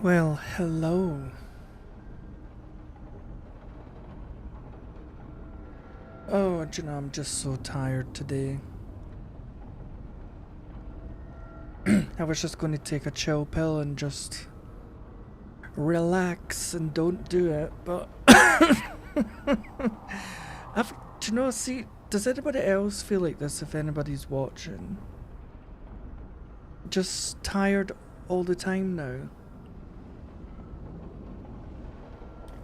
Well, hello. Oh, do you know, I'm just so tired today. I was just going to take a chill pill and just relax and don't do it, but do you know, see, does anybody else feel like this if anybody's watching? Just tired all the time now.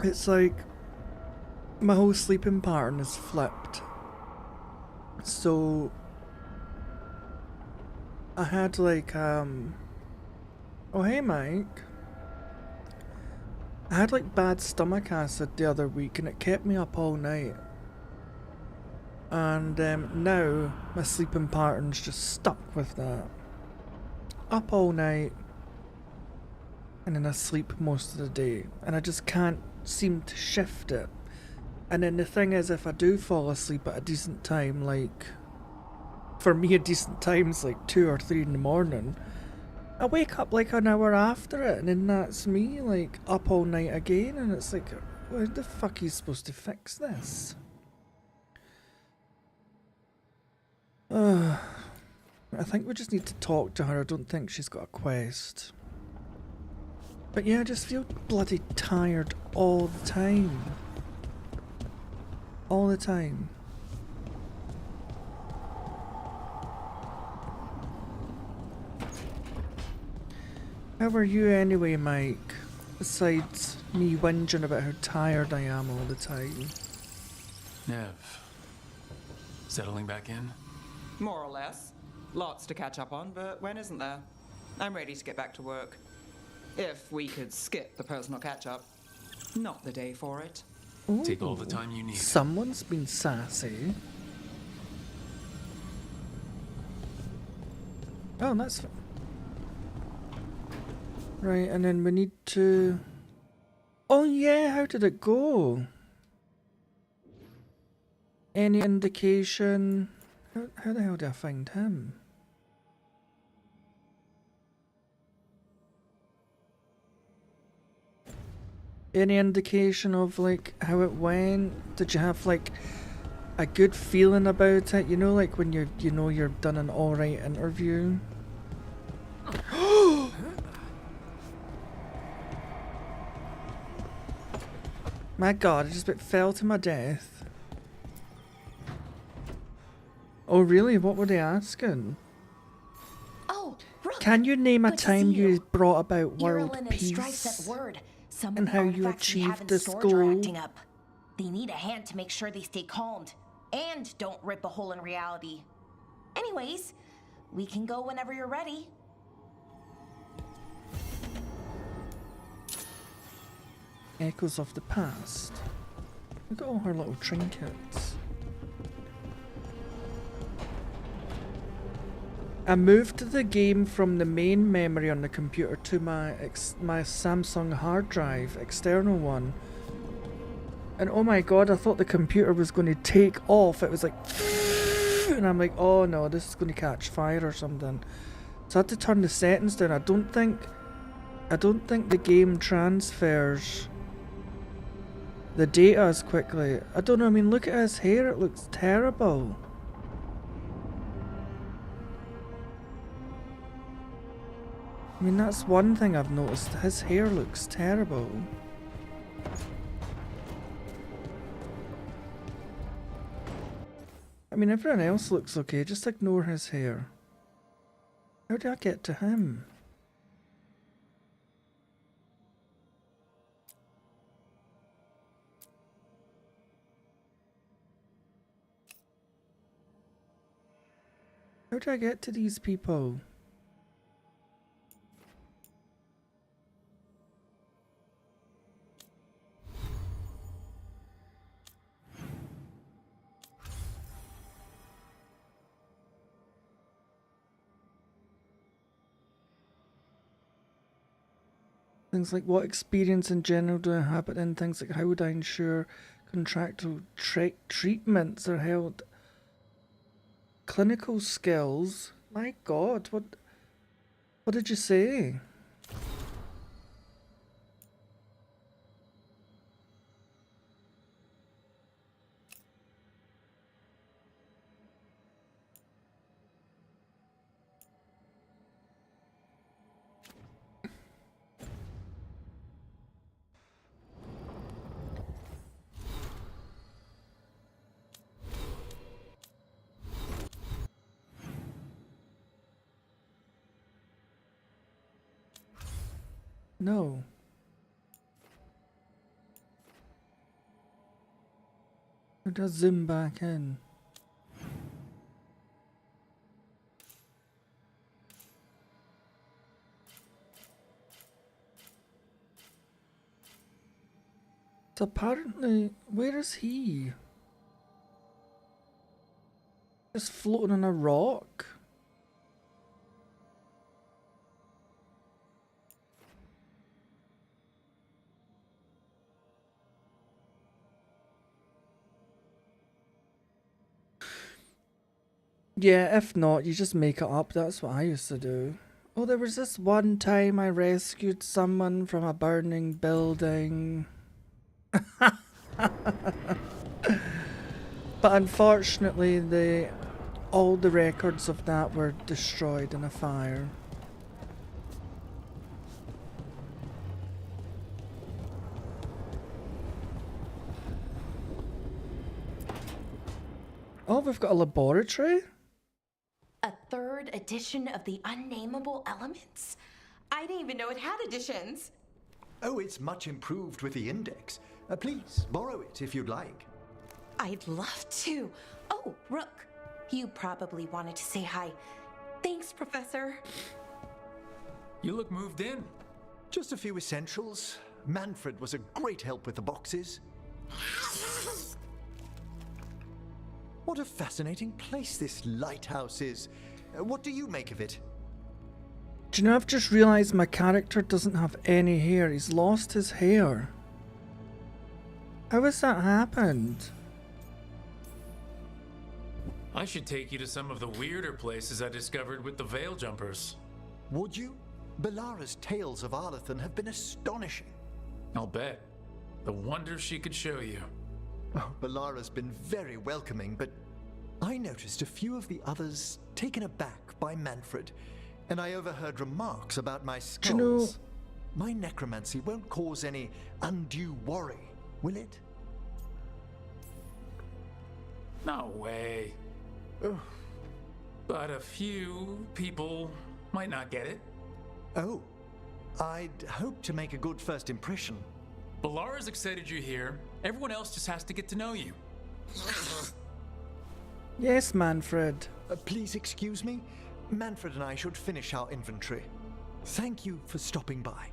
It's like my whole sleeping pattern is flipped. So I had like oh hey Mike. I had like bad stomach acid the other week and it kept me up all night. And now my sleeping pattern's just stuck with that. Up all night and then I sleep most of the day and I just can't seem to shift it. And then the thing is, if I do fall asleep at a decent time, like for me a decent time's like 2 or 3 in the morning, I wake up like an hour after it and then that's me like up all night again, and it's like, how the fuck are you supposed to fix this? I think we just need to talk to her. I don't think she's got a quest. But yeah, I just feel bloody tired all the time. All the time. How are you anyway, Mike? Besides me whinging about how tired I am all the time. Nev, settling back in? More or less. Lots to catch up on, but when isn't there? I'm ready to get back to work. If we could skip the personal catch-up. Not the day for it. Ooh, take all the time you need. Someone's been sassy. Oh, that's fine. Right, and then we need to... Oh yeah, how did it go? Any indication? How the hell did I find him? Any indication of like how it went? Did you have like a good feeling about it? You know, like when you know you've done an alright interview? My god, I just about fell to my death. Oh really? What were they asking? Oh, Rook, Can you name a good to time see you brought about world Irulan and peace? Strife sent word. Some and of the how you artifacts we have achieved in this storage are goal? acting up. They need a hand to make sure they stay calmed and don't rip a hole in reality. Anyways, we can go whenever you're ready. Echoes of the past. Look at all her little trinkets. I moved the game from the main memory on the computer to my Samsung hard drive, external one. And oh my god, I thought the computer was going to take off. It was like, and I'm like, oh no, this is going to catch fire or something. So I had to turn the settings down. I don't think the game transfers the data as quickly. I don't know, I mean, look at his hair, it looks terrible. I mean, that's one thing I've noticed. His hair looks terrible. I mean, everyone else looks okay. Just ignore his hair. How do I get to him? How do I get to these people? Things like what experience in general do I have in things like how would I ensure contractual treatments are held? Clinical skills? My god, what? What did you say? No. It does zoom back in. So apparently, where is he? Just floating on a rock? Yeah, if not, you just make it up. That's what I used to do. Oh, there was this one time I rescued someone from a burning building. But unfortunately, all the records of that were destroyed in a fire. Oh, we've got a laboratory? A third edition of the Unnameable Elements? I didn't even know it had editions. Oh, it's much improved with the index. Please, borrow it if you'd like. I'd love to. Oh, Rook, you probably wanted to say hi. Thanks, Professor. You look moved in. Just a few essentials. Manfred was a great help with the boxes. What a fascinating place this lighthouse is. What do you make of it? Do you know, I've just realised my character doesn't have any hair. He's lost his hair. How has that happened? I should take you to some of the weirder places I discovered with the Veil Jumpers. Would you? Belara's tales of Arlathan have been astonishing. I'll bet. The wonders she could show you. Oh, Belara's been very welcoming, but I noticed a few of the others taken aback by Manfred, and I overheard remarks about my skulls. Do you know, my necromancy won't cause any undue worry, will it? No way. Oh. But a few people might not get it. Oh, I'd hope to make a good first impression. Belara's excited you're here. Everyone else just has to get to know you. yes, Manfred. Please excuse me. Manfred and I should finish our inventory. Thank you for stopping by.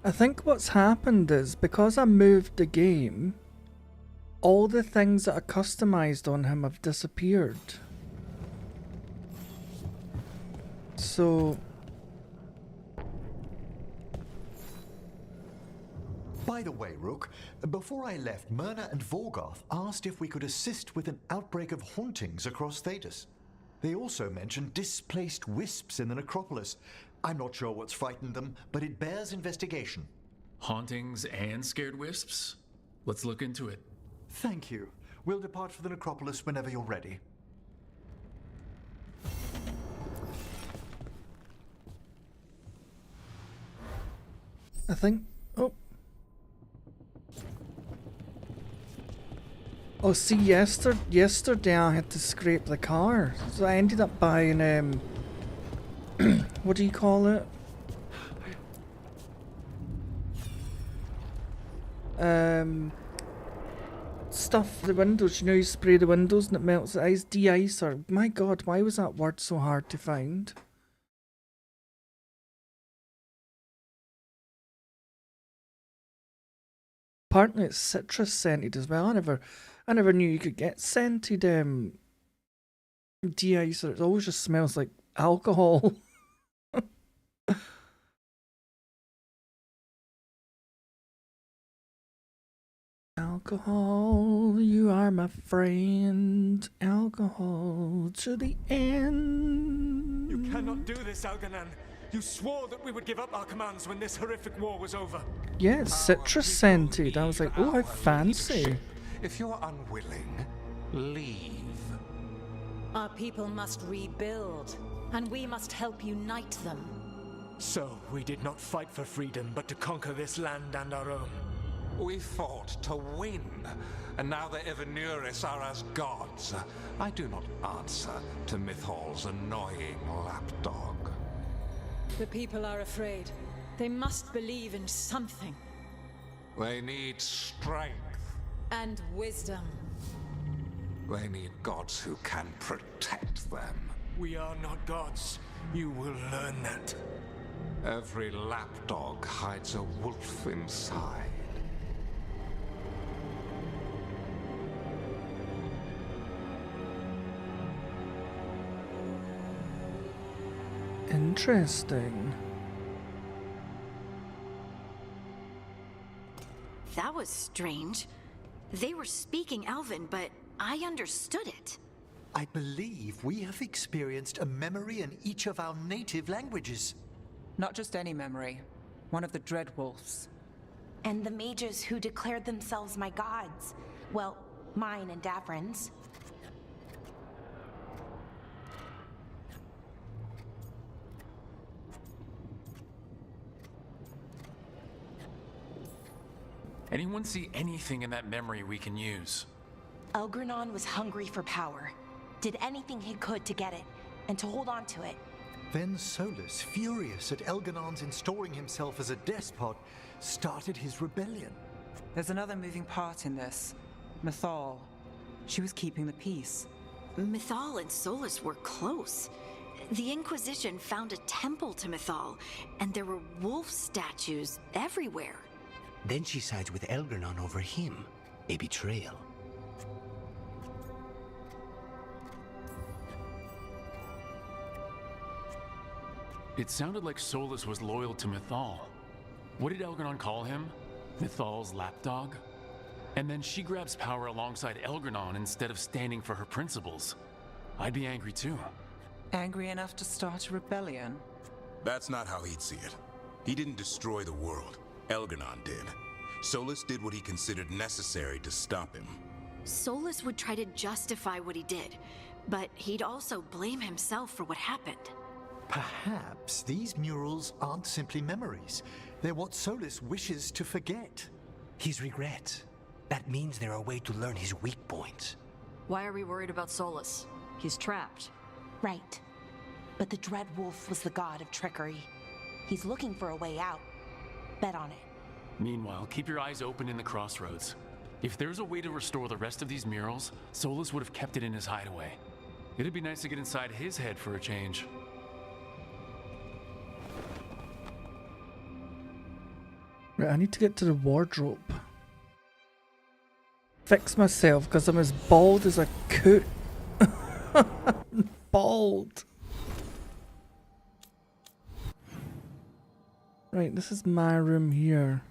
I think what's happened is, because I moved the game, all the things that are customized on him have disappeared. So... By the way, Rook, before I left, Myrna and Veilguard asked if we could assist with an outbreak of hauntings across Thedas. They also mentioned displaced wisps in the necropolis. I'm not sure what's frightened them, but it bears investigation. Hauntings and scared wisps? Let's look into it. Thank you. We'll depart for the necropolis whenever you're ready. I think... Oh, see, yesterday I had to scrape the car, so I ended up buying, what do you call it? Stuff for the windows, you know, you spray the windows and it melts the ice, de-icer. My god, why was that word so hard to find? Apparently it's citrus scented as well. I never knew you could get scented de-icer. It always just smells like alcohol. Alcohol, you are my friend. Alcohol to the end. You cannot do this, Algernon. You swore that we would give up our commands when this horrific war was over. Yeah, it's citrus scented. I was like, oh, how fancy. If you're unwilling, leave. Our people must rebuild, and we must help unite them. So, we did not fight for freedom, but to conquer this land and our own. We fought to win, and now the Evanuris are as gods. I do not answer to Mythal's annoying lapdog. The people are afraid. They must believe in something. They need strength. And wisdom. They need gods who can protect them. We are not gods. You will learn that. Every lapdog hides a wolf inside. Interesting. That was strange. They were speaking Elven, but I understood it. I believe we have experienced a memory in each of our native languages. Not just any memory. One of the Dread Wolves. And the mages who declared themselves my gods. Well, mine and Davrin's. Anyone see anything in that memory we can use? Elgranon was hungry for power. Did anything he could to get it, and to hold on to it. Then Solus, furious at Elganon's installing himself as a despot, started his rebellion. There's another moving part in this. Mythal. She was keeping the peace. Mythal and Solus were close. The Inquisition found a temple to Mythal, and there were wolf statues everywhere. Then she sides with Elgranon over him. A betrayal. It sounded like Solus was loyal to Mythal. What did Elgranon call him? Mythal's lapdog? And then she grabs power alongside Elgranon instead of standing for her principles. I'd be angry too. Angry enough to start a rebellion? That's not how he'd see it. He didn't destroy the world. Elgranon did. Solus did what he considered necessary to stop him. Solus would try to justify what he did, but he'd also blame himself for what happened. Perhaps these murals aren't simply memories. They're what Solus wishes to forget. His regret. That means they're a way to learn his weak points. Why are we worried about Solus? He's trapped. Right. But the Dread Wolf was the god of trickery. He's looking for a way out. Bet on it. Meanwhile, keep your eyes open in the crossroads. If there's a way to restore the rest of these murals, Solus would have kept it in his hideaway. It'd be nice to get inside his head for a change. Right, I need to get to the wardrobe. Fix myself, because I'm as bald as a coot. Bald. Right, this is my room here.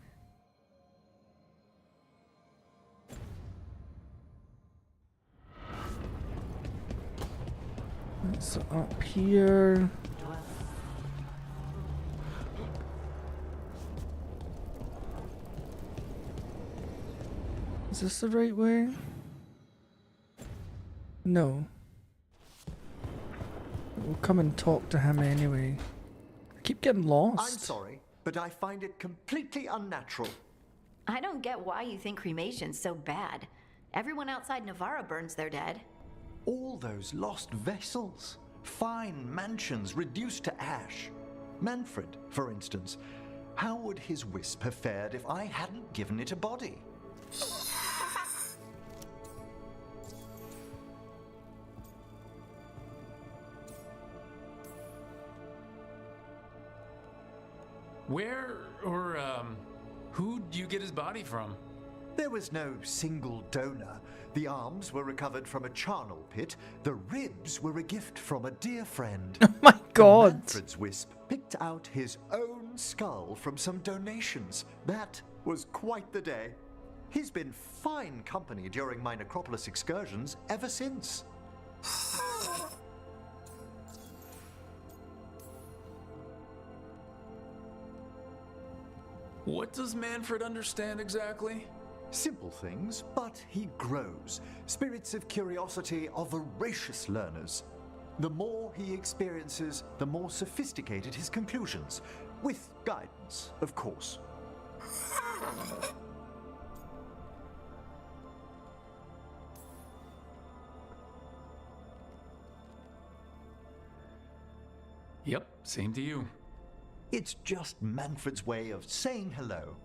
Right, so up here. Is this the right way? No. We'll come and talk to him anyway. I keep getting lost. I'm sorry, but I find it completely unnatural. I don't get why you think cremation's so bad. Everyone outside Navarra burns their dead. All those lost vessels. Fine mansions reduced to ash. Manfred, for instance. How would his wisp have fared if I hadn't given it a body? Where, or, who'd you get his body from? There was no single donor. The arms were recovered from a charnel pit. The ribs were a gift from a dear friend. Oh my god! Manfred's wisp picked out his own skull from some donations. That was quite the day. He's been fine company during my necropolis excursions ever since. What does Manfred understand exactly? Simple things, but he grows. Spirits of curiosity are voracious learners. The more he experiences, the more sophisticated his conclusions. With guidance, of course. Yep, same to you. It's just Manfred's way of saying hello.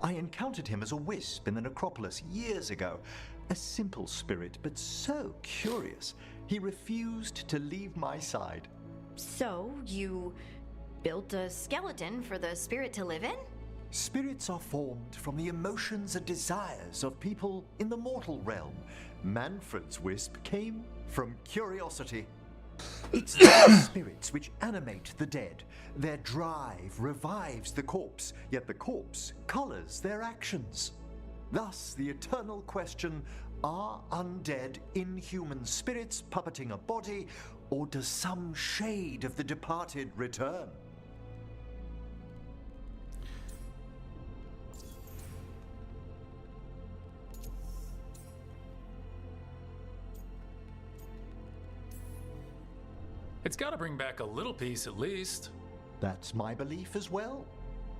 I encountered him as a wisp in the necropolis years ago. A simple spirit, but so curious. He refused to leave my side. So, you built a skeleton for the spirit to live in? Spirits are formed from the emotions and desires of people in the mortal realm. Manfred's wisp came from curiosity. It's these spirits which animate the dead. Their drive revives the corpse, yet the corpse colors their actions. Thus, the eternal question, are undead inhuman spirits puppeting a body, or does some shade of the departed return? It's gotta bring back a little peace at least. That's my belief as well.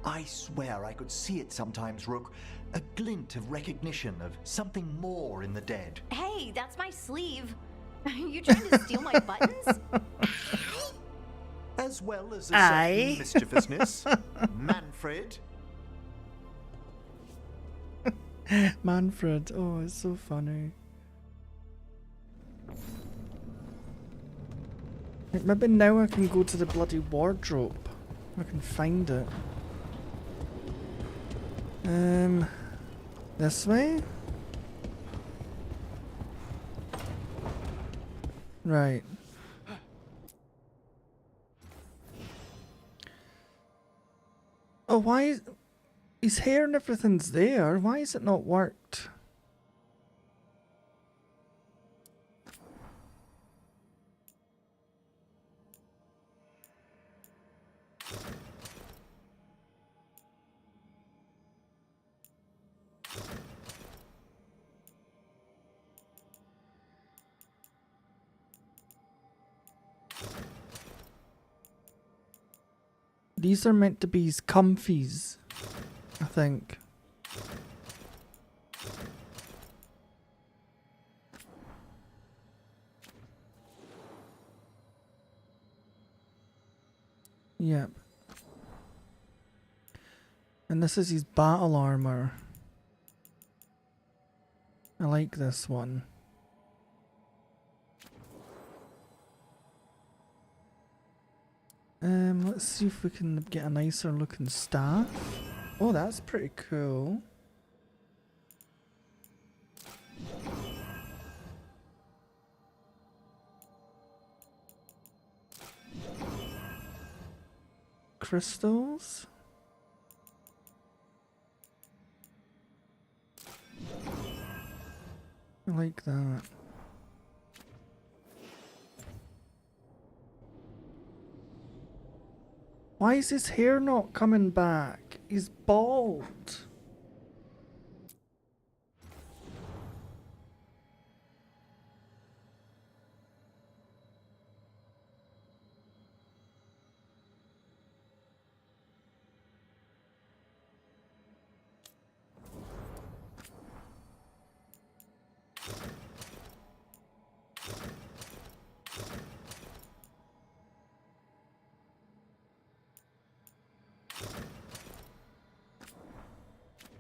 I swear I could see it sometimes, Rook. A glint of recognition of something more in the dead. Hey, that's my sleeve. Are you trying to steal my buttons? As well as a certain mischievousness. Manfred. Manfred, oh, it's so funny. Maybe now I can go to the bloody wardrobe. I can find it. This way? Right. Oh, why is... His hair and everything's there. Why is it not worked? These are meant to be his comfies, I think. Yep. And this is his battle armor. I like this one. Let's see if we can get a nicer looking staff. Oh, that's pretty cool. Crystals. I like that. Why is his hair not coming back? He's bald.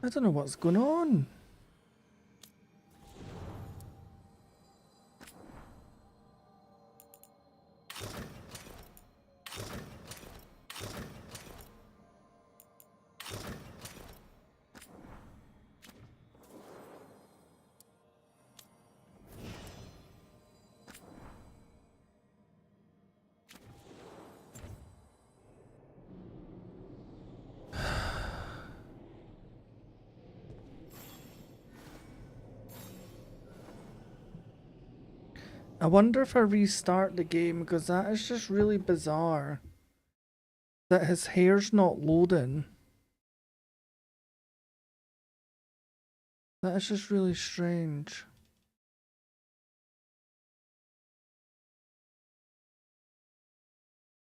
I don't know what's going on. I wonder if I restart the game, because that is just really bizarre that his hair's not loading. That is just really strange.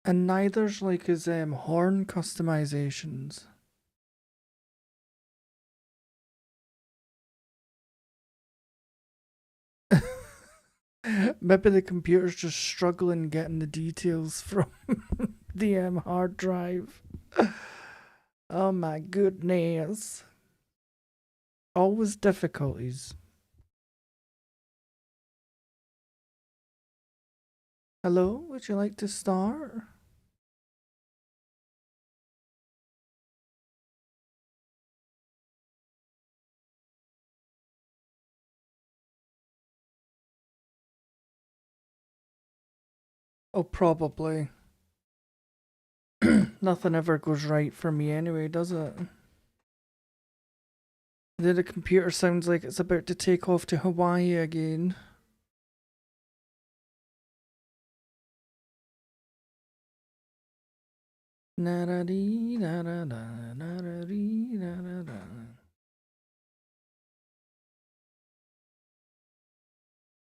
And neither's like his horn customizations. Maybe the computer's just struggling getting the details from the hard drive. Oh my goodness. Always difficulties. Hello, would you like to start? Oh, probably. Nothing ever goes right for me anyway, does it? Then the computer sounds like it's about to take off to Hawaii again. Na-da-dee, na-da-da, na-da-dee, na-da-da.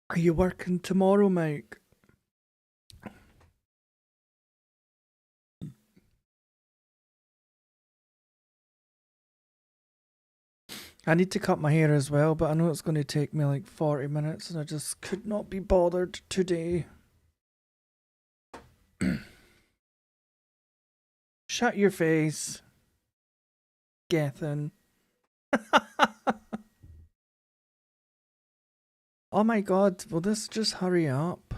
Are you working tomorrow, Mike? I need to cut my hair as well, but I know it's going to take me like 40 minutes and I just could not be bothered today. Shut your face, Gethin. Oh my god, will this just hurry up?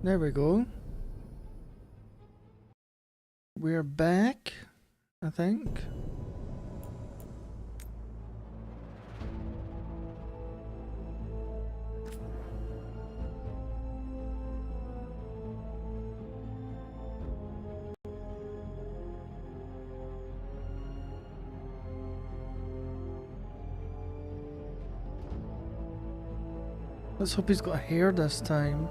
There we go. We're back, I think. Let's hope he's got hair this time.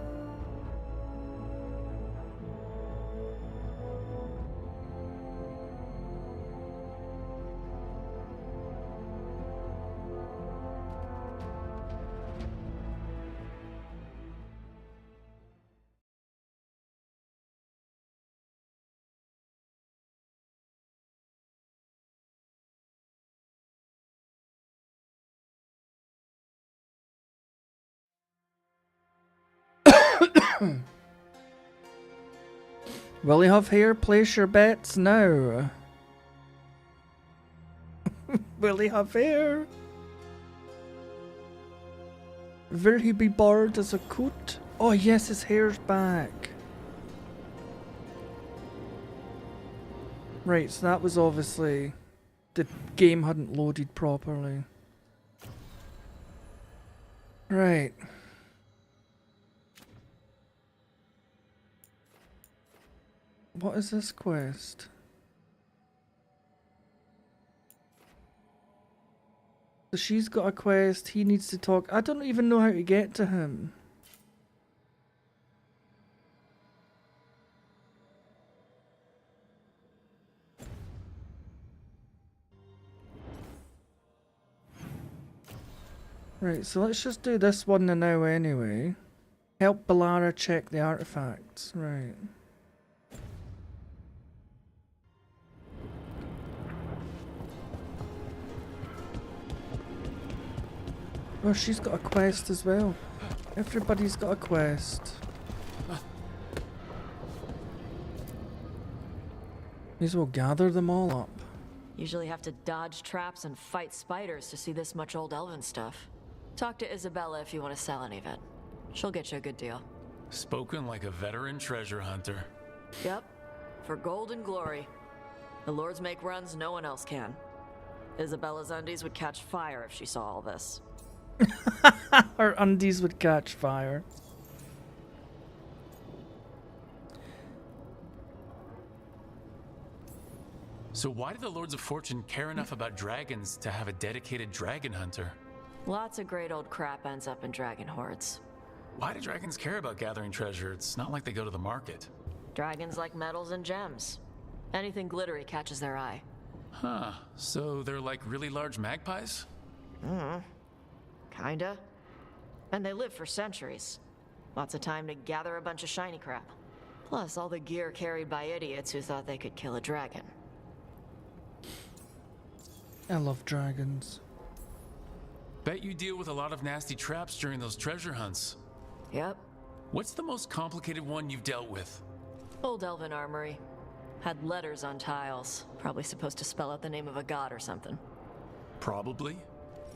Will he have hair? Place your bets now. Will he have hair? Will he be bald as a coat? Oh yes, his hair's back. Right, so that was obviously the game hadn't loaded properly. Right. What is this quest? So she's got a quest, he needs to talk. I don't even know how to get to him. Right, so let's just do this one now anyway. Help Balara check the artifacts. Right. Oh, she's got a quest as well. Everybody's got a quest. May as well gather them all up. Usually have to dodge traps and fight spiders to see this much old elven stuff. Talk to Isabella if you want to sell any of it. She'll get you a good deal. Spoken like a veteran treasure hunter. Yep. For gold and glory. The lords make runs no one else can. Isabella's undies would catch fire if she saw all this. Her undies would catch fire. So why did the Lords of Fortune care enough about dragons to have a dedicated dragon hunter? Lots of great old crap ends up in dragon hordes. Why do dragons care about gathering treasure? It's not like they go to the market. Dragons like metals and gems. Anything glittery catches their eye. Huh, so they're like really large magpies? Kinda. And they live for centuries. Lots of time to gather a bunch of shiny crap. Plus all the gear carried by idiots who thought they could kill a dragon. I love dragons. Bet you deal with a lot of nasty traps during those treasure hunts. Yep. What's the most complicated one you've dealt with? Old elven armory. Had letters on tiles. Probably supposed to spell out the name of a god or something. Probably.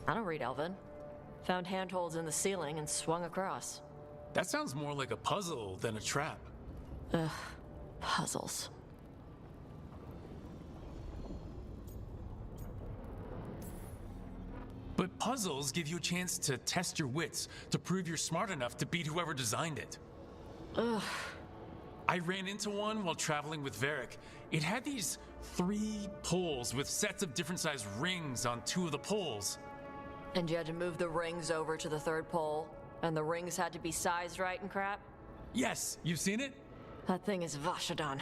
I don't read elven. Found handholds in the ceiling and swung across. That sounds more like a puzzle than a trap. Ugh. Puzzles. But puzzles give you a chance to test your wits, to prove you're smart enough to beat whoever designed it. Ugh. I ran into one while traveling with Varric. It had these 3 poles with sets of different sized rings on 2 of the poles. And you had to move the rings over to the 3rd pole, and the rings had to be sized right and crap? Yes, you've seen it? That thing is Vashadan.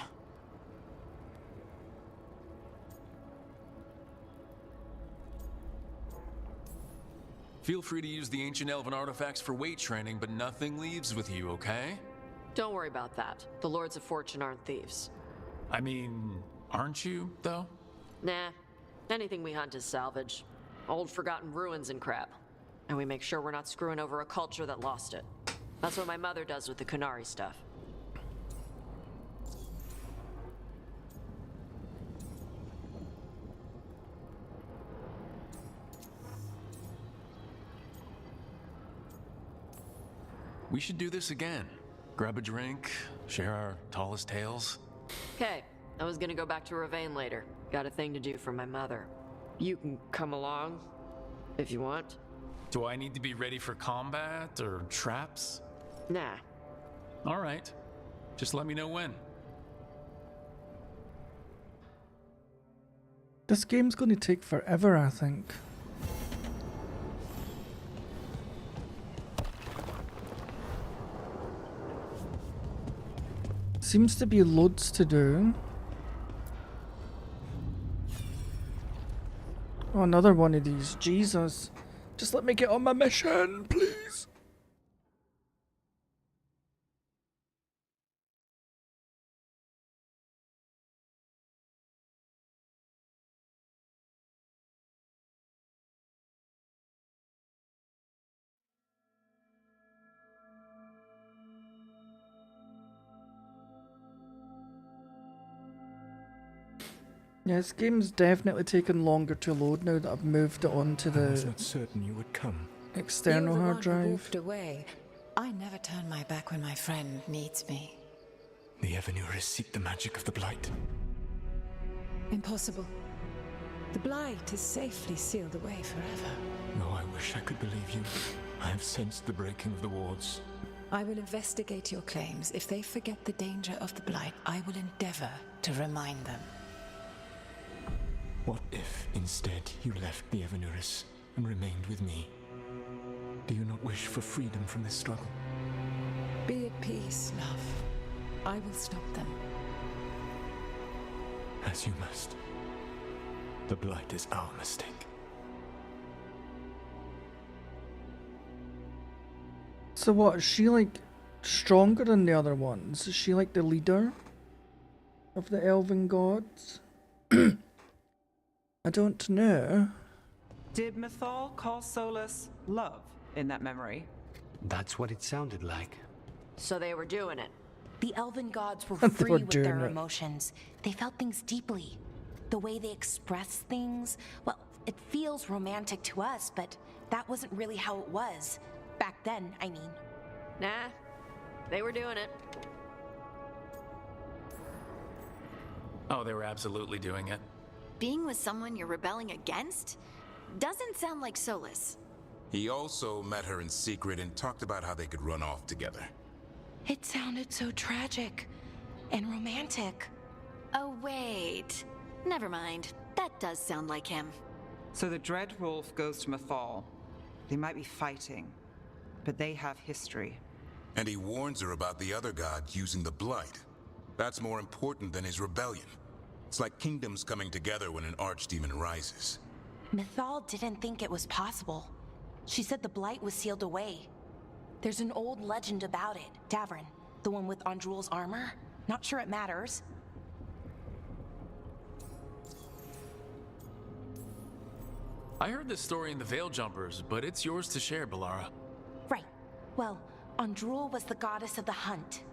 Feel free to use the ancient elven artifacts for weight training, but nothing leaves with you, okay? Don't worry about that. The Lords of Fortune aren't thieves. I mean, aren't you, though? Nah. Anything we hunt is salvage. Old forgotten ruins and crap. And we make sure we're not screwing over a culture that lost it. That's what my mother does with the Kunari stuff. We should do this again. Grab a drink, share our tallest tales. Okay, I was gonna go back to Ravane later. Got a thing to do for my mother. You can come along, if you want. Do I need to be ready for combat or traps? Nah. All right. Just let me know when. This game's going to take forever, I think. Seems to be loads to do. Oh, another one of these. Jesus. Just let me get on my mission, please. Yeah, this game's definitely taken longer to load now that I've moved it on to I was the not certain you would come. external hard drive. Moved away. I never turn my back when my friend needs me. The Evanuris seek the magic of the Blight. Impossible. The Blight is safely sealed away forever. Oh, I wish I could believe you. I have sensed the breaking of the wards. I will investigate your claims. If they forget the danger of the Blight, I will endeavor to remind them. What if, instead, you left the Evanuris and remained with me? Do you not wish for freedom from this struggle? Be at peace, love. I will stop them. As you must. The Blight is our mistake. So what, is she like stronger than the other ones? Is she like the leader of the elven gods? I don't know. Did Mythal call Solus love in that memory? That's what it sounded like. So they were doing it. The elven gods were They free were with doing their it. emotions. They felt things deeply. The way they express things, well, it feels romantic to us, but that wasn't really how it was. Back then, I mean. Nah. They were doing it. Oh, they were absolutely doing it. being with someone you're rebelling against? Doesn't sound like Solus. He also met her in secret and talked about how they could run off together. It sounded so tragic and romantic. Oh, wait. Never mind. That does sound like him. So the Dread Wolf goes to Mythal. They might be fighting, but they have history. And he warns her about the other gods using the Blight. That's more important than his rebellion. It's like kingdoms coming together when an archdemon rises. Mythal didn't think it was possible. She said the Blight was sealed away. There's an old legend about it. Davrin, the one with Andrul's armor. Not sure it matters. I heard this story in the Veil Jumpers, but it's yours to share, Balara. Right. Well, Andrul was the goddess of the hunt.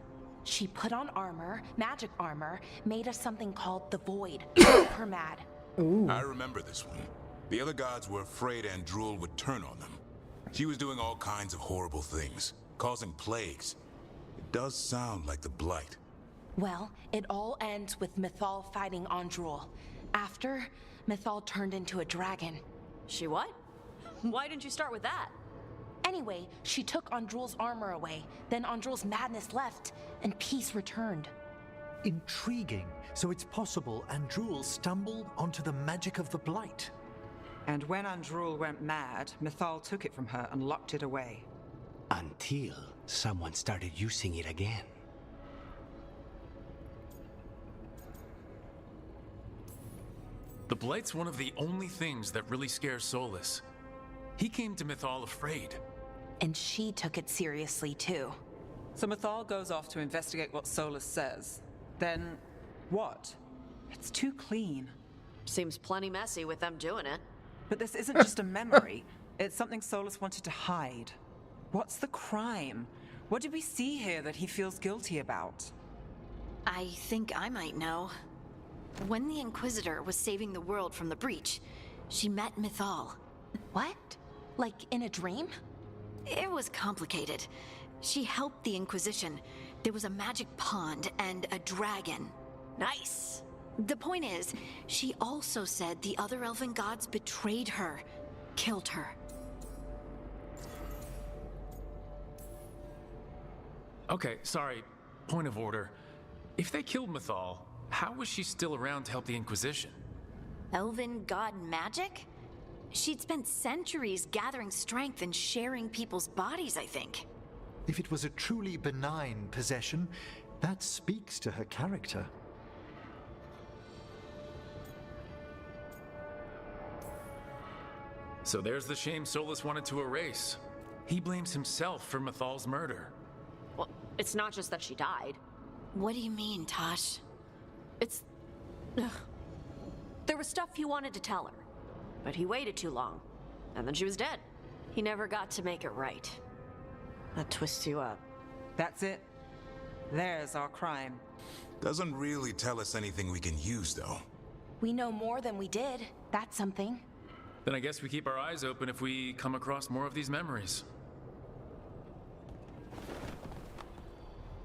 She put on armor, magic armor, made of something called the Void. Her mad. Ooh. I remember this one. The other gods were afraid Andrul would turn on them. She was doing all kinds of horrible things, causing plagues. It does sound like the Blight. Well, it all ends with Mythal fighting Andrul. After, Mythal turned into a dragon. She what? Why didn't you start with that? Anyway, she took Andrul's armor away. Then Andrul's madness left, and peace returned. Intriguing. So it's possible Andrul stumbled onto the magic of the Blight. And when Andrul went mad, Mythal took it from her and locked it away. Until someone started using it again. The Blight's one of the only things that really scares Solus. He came to Mythal afraid. And she took it seriously, too. So Mythal goes off to investigate what Solus says. Then, what? It's too clean. Seems plenty messy with them doing it. But this isn't just a memory. It's something Solus wanted to hide. What's the crime? What did we see here that he feels guilty about? I think I might know. When the Inquisitor was saving the world from the breach, she met Mythal. What? Like in a dream? It was complicated. She helped the Inquisition. There was a magic pond and a dragon. Nice. The point is, she also said the other elven gods betrayed her, killed her. Okay, sorry. Point of order. If they killed Mythal, how was she still around to help the Inquisition? Elven god magic? She'd spent centuries gathering strength and sharing people's bodies, I think. If it was a truly benign possession, that speaks to her character. So there's the shame Solus wanted to erase. He blames himself for Mythal's murder. Well, it's not just that she died. What do you mean, Tosh? It's... Ugh. There was stuff he wanted to tell her, but he waited too long, and then she was dead. He never got to make it right. That twists you up. That's it. There's our crime. Doesn't really tell us anything we can use, though. We know more than we did. That's something. Then I guess we keep our eyes open if we come across more of these memories.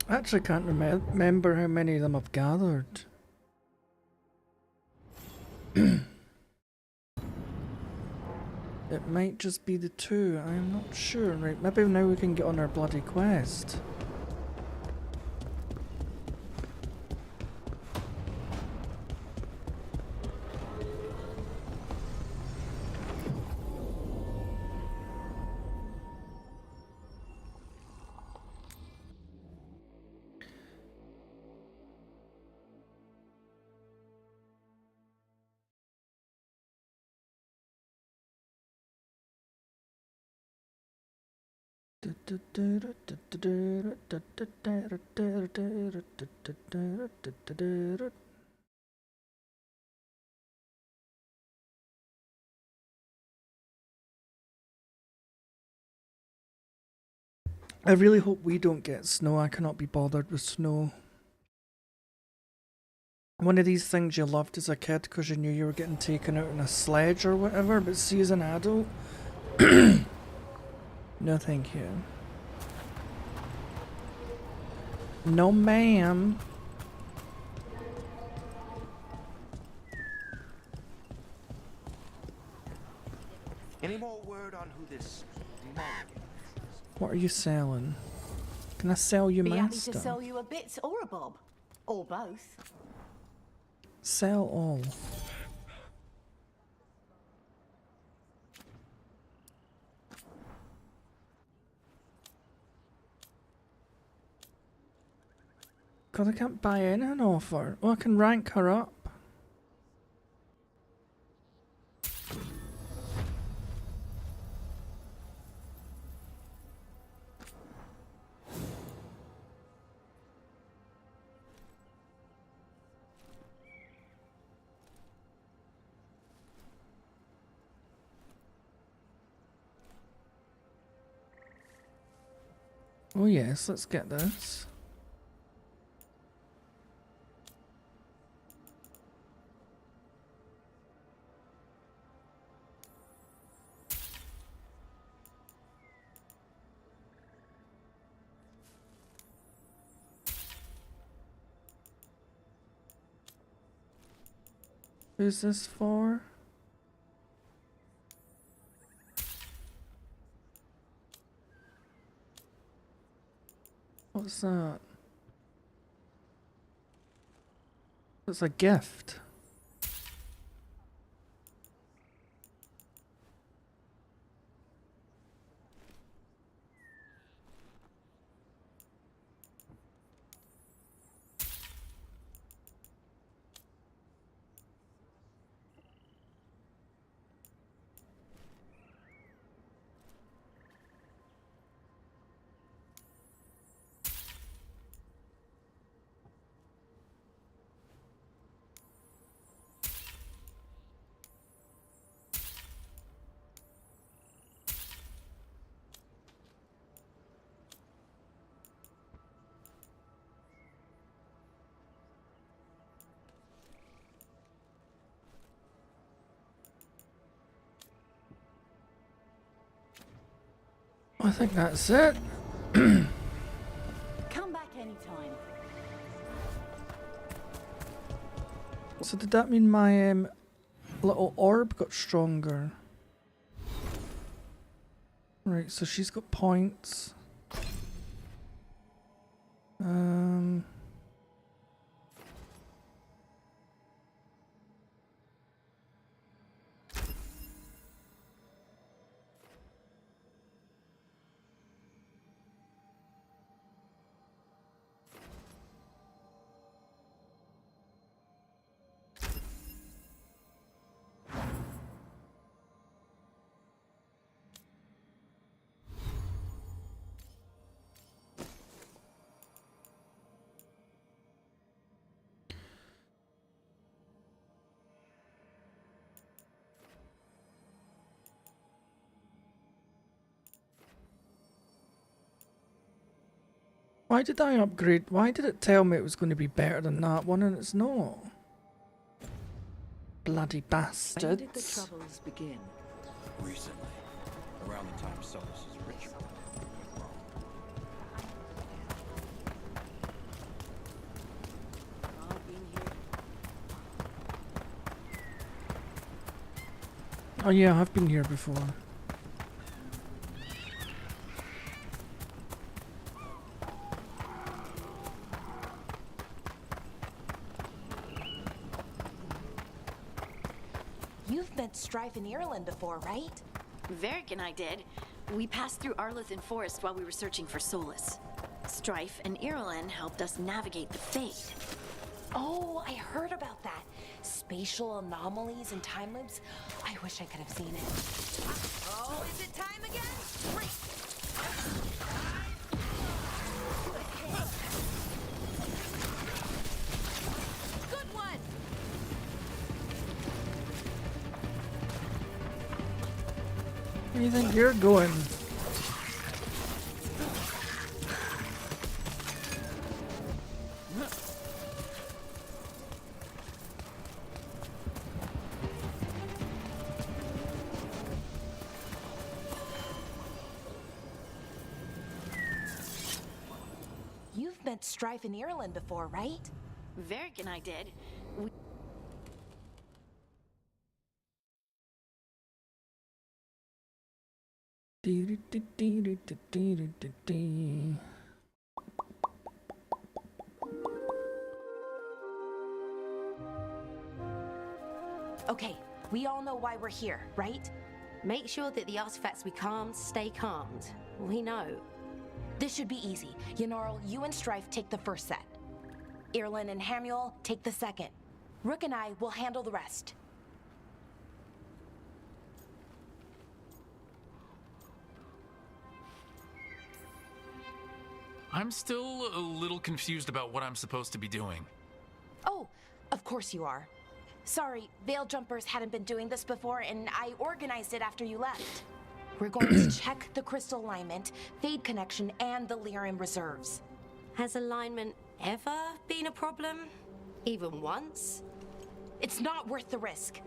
I actually can't remember how many of them I've gathered. It might just be the two, I'm not sure. Right, maybe now we can get on our bloody quest. I really hope we don't get snow. I cannot be bothered with snow. One of these things you loved as a kid because you knew you were getting taken out in a sledge or whatever, but see as an adult, no thank you. No ma'am. Any more word on who this Molly is? What are you selling? Can I sell you Be my happy to stuff? sell you a bit or a bob. Or both. Sell all. God, I can't buy anything off her. Oh, I can rank her up. Oh yes, let's get this. Who's this for? What's that? It's a gift. I think that's it. Come back anytime. So did that mean my little orb got stronger? Right, so she's got points. Why did I upgrade? Why did it tell me it was going to be better than that one and it's not? Bloody bastards. When did the troubles begin? Recently, around the time Solus' ritual went wrong. Oh yeah, I've been here before. You've met Strife in Ireland before, right? Varric and I did. We passed through Arlithan Forest while we were searching for Solus. Strife and Irulan helped us navigate the Fade. Oh, I heard about that. Spatial anomalies and time loops. I wish I could have seen it. Oh, is it time again? Good one. Where do you think you're going? You've met Strife in Ireland before, right? Varric and I did. Okay, we all know why we're here, right? Make sure that the artifacts we calmed stay calmed. We know. This should be easy. Yanarl, you and Strife take the first set. Irlin and Hamuel take the second. Rook and I will handle the rest. I'm still a little confused about what I'm supposed to be doing. Oh, of course you are. Sorry, Veil Jumpers hadn't been doing this before, and I organized it after you left. We're going to check the crystal alignment, fade connection, and the Lyran reserves. Has alignment ever been a problem? Even once? It's not worth the risk.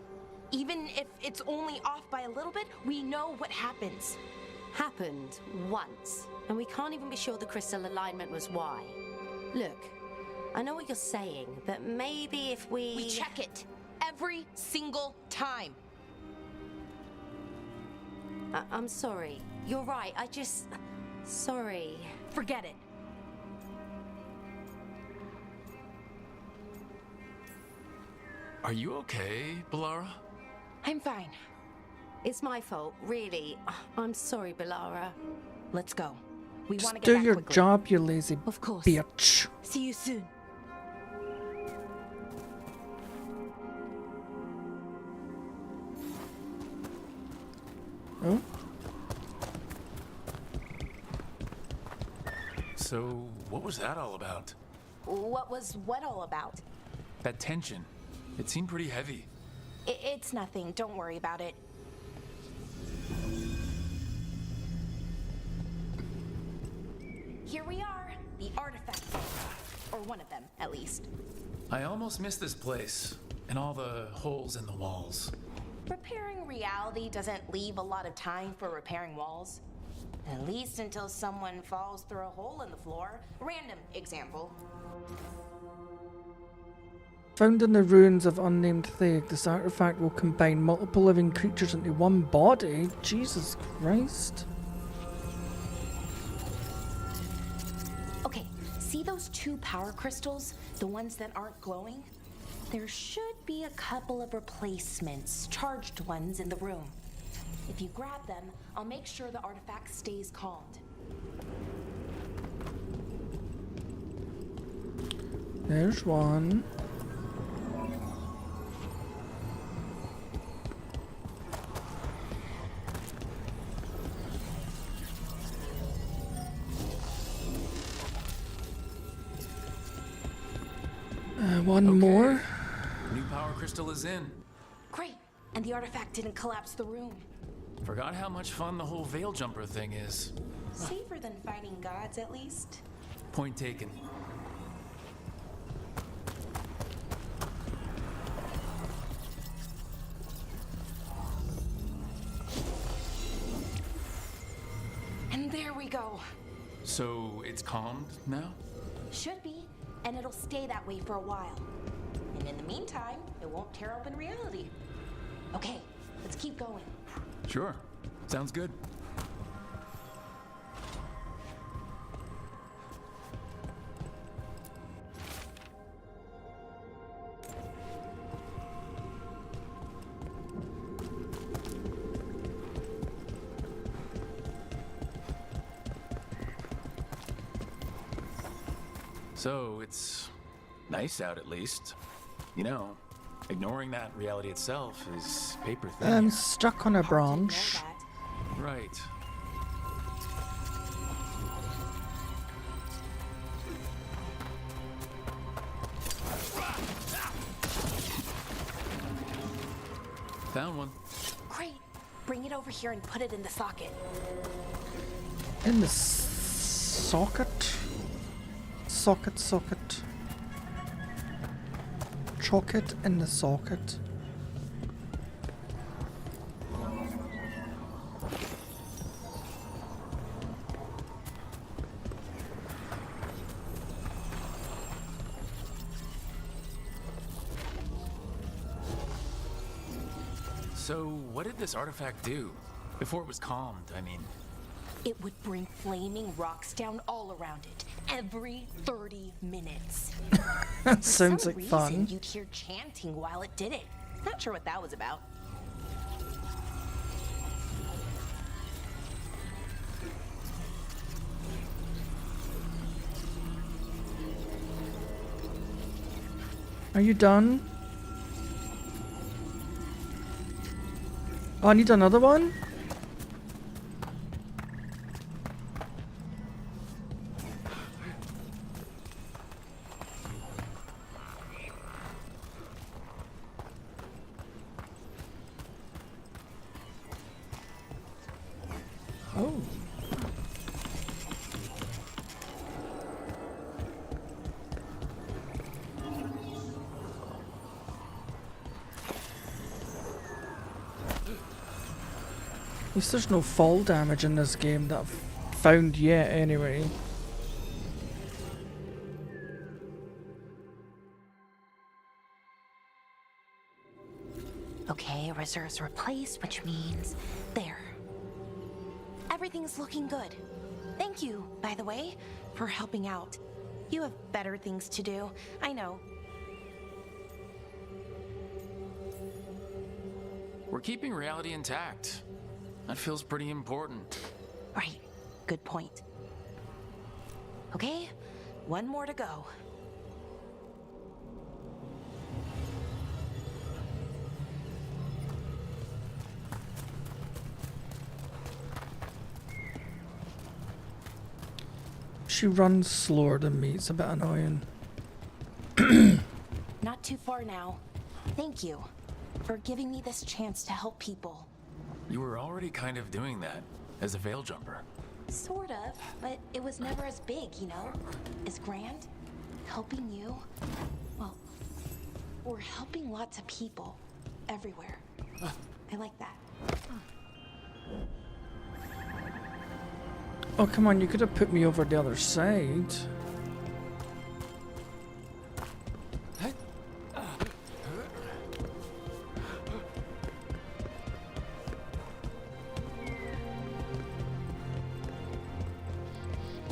Even if it's only off by a little bit, we know what happens. Happened once, and we can't even be sure the crystal alignment was why. Look, I know what you're saying, but maybe if We check it every single time. I'm sorry. You're right, sorry. Forget it. Are you okay, Balara? I'm fine. It's my fault, really. I'm sorry, Balara. Let's go. We want to Just get do back your quickly. job, you lazy Of course. bitch. See you soon. Oh? So, what was that all about? What was what all about? That tension. It seemed pretty heavy. It's nothing. Don't worry about it. Here we are, the artifact. Or one of them, at least. I almost missed this place, and all the holes in the walls. Repairing reality doesn't leave a lot of time for repairing walls. At least until someone falls through a hole in the floor. Random example. Found in the ruins of unnamed Theg, this artifact will combine multiple living creatures into one body. Jesus Christ. Okay, see those two power crystals? The ones that aren't glowing? There should be a couple of replacements, charged ones, in the room. If you grab them, I'll make sure the artifact stays calmed. There's one. One more. New power crystal is in. Great, and the artifact didn't collapse the room. Forgot how much fun the whole veil jumper thing is. Safer than fighting gods, at least. Point taken. And there we go. So it's calmed now? Should be, and it'll stay that way for a while. And in the meantime, it won't tear open reality. Okay, let's keep going. Sure. Sounds good. So, it's nice out at least. You know, ignoring that reality itself is paper thin. I'm stuck on a branch. Right. Found one. Great. Bring it over here and put it in the socket. In the socket? Socket. Chock it in the socket. So, what did this artifact do? Before it was calmed, I mean. it would bring flaming rocks down all around it every 30 minutes. That sounds like reason, fun. You'd hear chanting while it did it. Not sure what that was about. Are you done? Oh, I need another one? Oh. At least there's no fall damage in this game that I've found yet, anyway. Okay, reserves replaced, which means there. Everything's looking good. Thank you, by the way, for helping out. You have better things to do, I know. We're keeping reality intact. That feels pretty important. Right, good point. Okay, one more to go. She runs slower than me, it's a bit annoying. Not too far now. Thank you for giving me this chance to help people. You were already kind of doing that as a veil jumper. Sort of, but it was never as big, you know? As grand. Helping you. Well, we're helping lots of people. Everywhere. I like that. Oh, come on, you could have put me over the other side.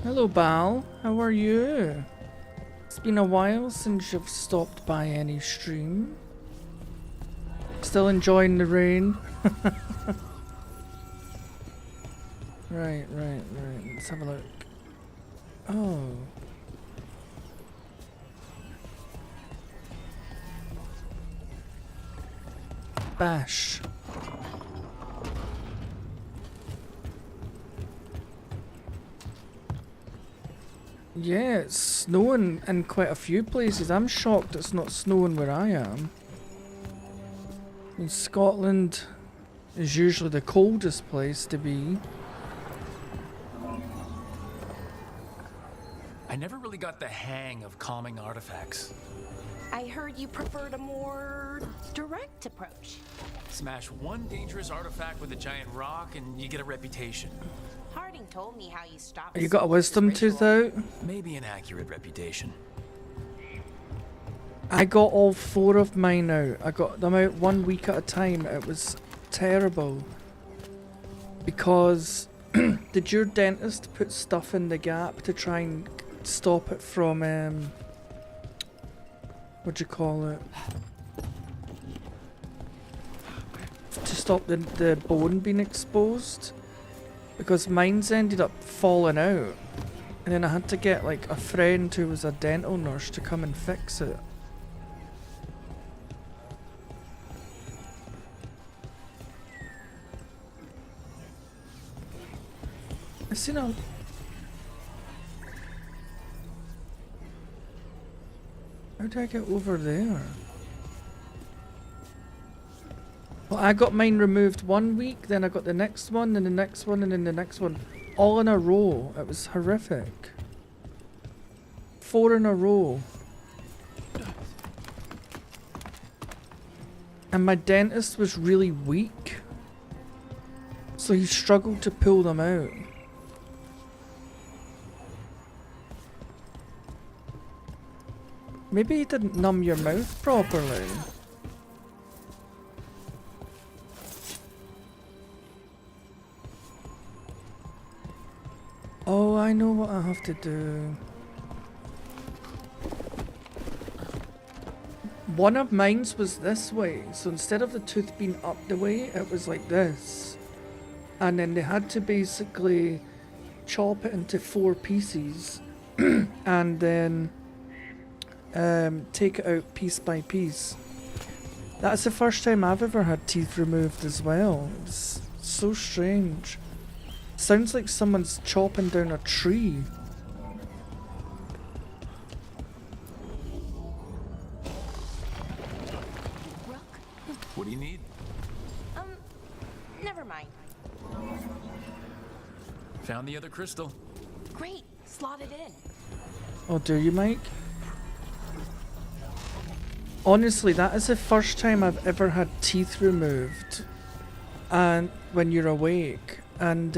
Hello, Bal. How are you? It's been a while since you've stopped by any stream. Still enjoying the rain? Right. Let's have a look. Oh. Bash. Yeah, it's snowing in quite a few places. I'm shocked it's not snowing where I am. I mean, Scotland is usually the coldest place to be. I never really got the hang of calming artifacts. I heard you preferred a more direct approach. Smash one dangerous artifact with a giant rock and you get a reputation. Harding told me how you stopped. You got a wisdom tooth out? Maybe an accurate reputation. I got all 4 of mine out. I got them out 1 week at a time. It was terrible. Because did your dentist put stuff in the gap to try and stop it from what do you call it? To stop the bone being exposed? Because mine's ended up falling out. And then I had to get like a friend who was a dental nurse to come and fix it. I seen a... How do I get over there? Well, I got mine removed 1 week, then I got the next one, then the next one, and then the next one. All in a row. It was horrific. 4 in a row. And my dentist was really weak. So he struggled to pull them out. Maybe he didn't numb your mouth properly. I know what I have to do. One of mine's was this way, so instead of the tooth being up the way, it was like this. And then they had to basically chop it into 4 pieces and then take it out piece by piece. That's the first time I've ever had teeth removed as well. It's so strange. Sounds like someone's chopping down a tree. What do you need? Never mind. Found the other crystal. Great, slot it in. Oh, do you, Mike? Honestly, that is the first time I've ever had teeth removed. And when you're awake. And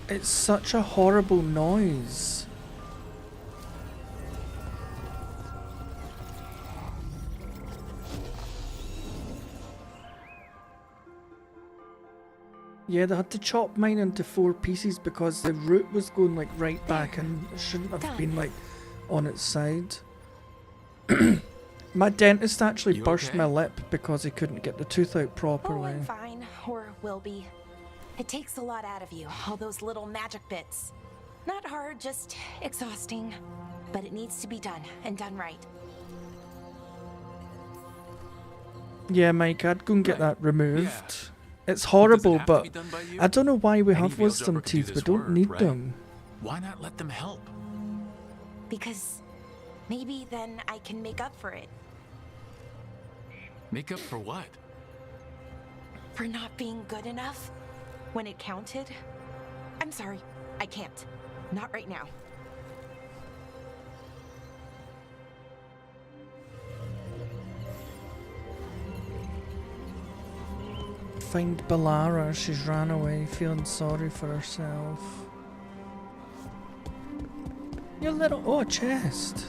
it's such a horrible noise. Yeah, they had to chop mine into 4 pieces because the root was going like right back and it shouldn't have been like on its side. My dentist actually burst my lip because he couldn't get the tooth out properly. Oh, I'm fine, or will be. It takes a lot out of you, all those little magic bits. Not hard, just exhausting. But it needs to be done, and done right. Yeah, Mike, I'd go and get that removed. Yeah. It's horrible, but I don't know why we have wisdom teeth. We don't need them. Why not let them help? Because maybe then I can make up for it. Make up for what? For not being good enough when it counted. I'm sorry, I can't. Not right now. Find Balara, she's ran away, feeling sorry for herself. Your little... oh, a chest.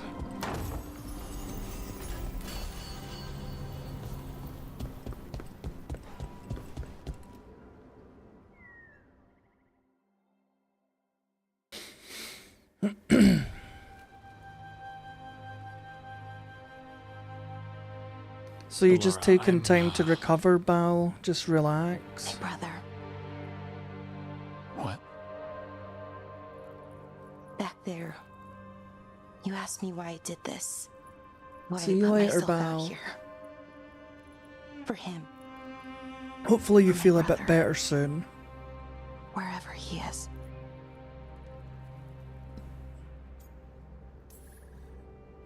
So you're just taking time to recover, Bal? Just relax. Hey, brother. What? Back there. You asked me why I did this. Why See I you put later, myself Bal. out here. For him. Hopefully you feel a bit better soon. Wherever he is.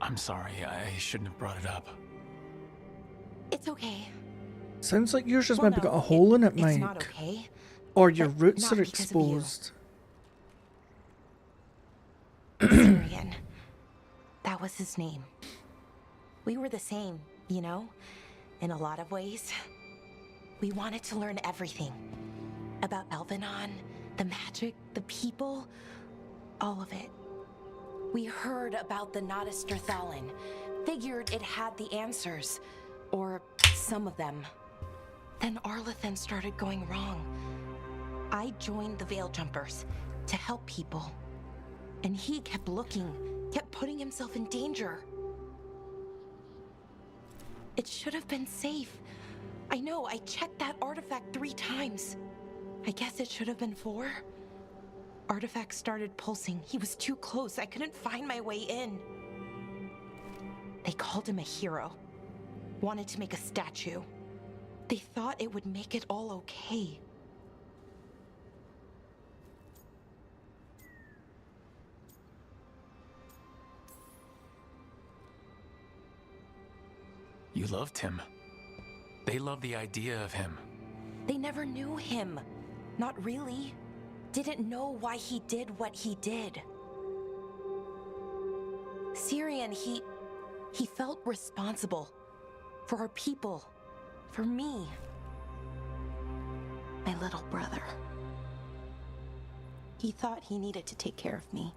I'm sorry, I shouldn't have brought it up. It's okay. Sounds like yours has Well, maybe no, got a hole in it, it's Mike. not okay. Or your But roots not are because of you. exposed. Syrian. That was his name. We were the same, you know? In a lot of ways. We wanted to learn everything. About Elvenon, the magic, the people, all of it. We heard about the Notister Thalin. Figured it had the answers. Or some of them. Then Arlathan started going wrong. I joined the Veil Jumpers to help people. And he kept looking, kept putting himself in danger. It should have been safe. I know, I checked that artifact 3 times. I guess it should have been 4. Artifact started pulsing. He was too close. I couldn't find my way in. They called him a hero. Wanted to make a statue. They thought it would make it all okay. You loved him. They loved the idea of him. They never knew him. Not really. Didn't know why he did what he did. Syrian, he felt responsible. For our people. For me. My little brother. He thought he needed to take care of me.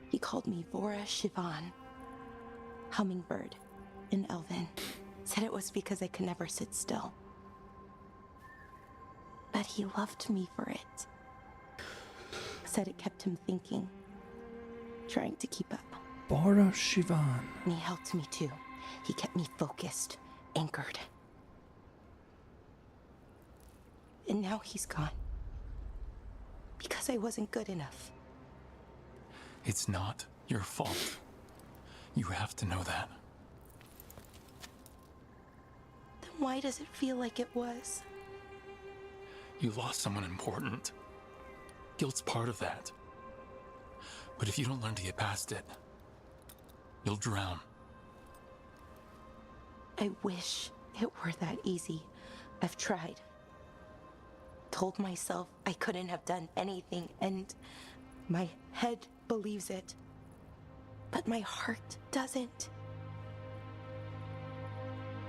He called me Vora Shivan. Hummingbird. In Elven. Said it was because I could never sit still. But he loved me for it. Said it kept him thinking, trying to keep up. Bora Shivan. And he helped me too. He kept me focused, anchored. And now he's gone. Because I wasn't good enough. It's not your fault. You have to know that. Then why does it feel like it was? You lost someone important. Guilt's part of that. But if you don't learn to get past it, you'll drown. I wish it were that easy. I've tried. Told myself I couldn't have done anything, and my head believes it. But my heart doesn't.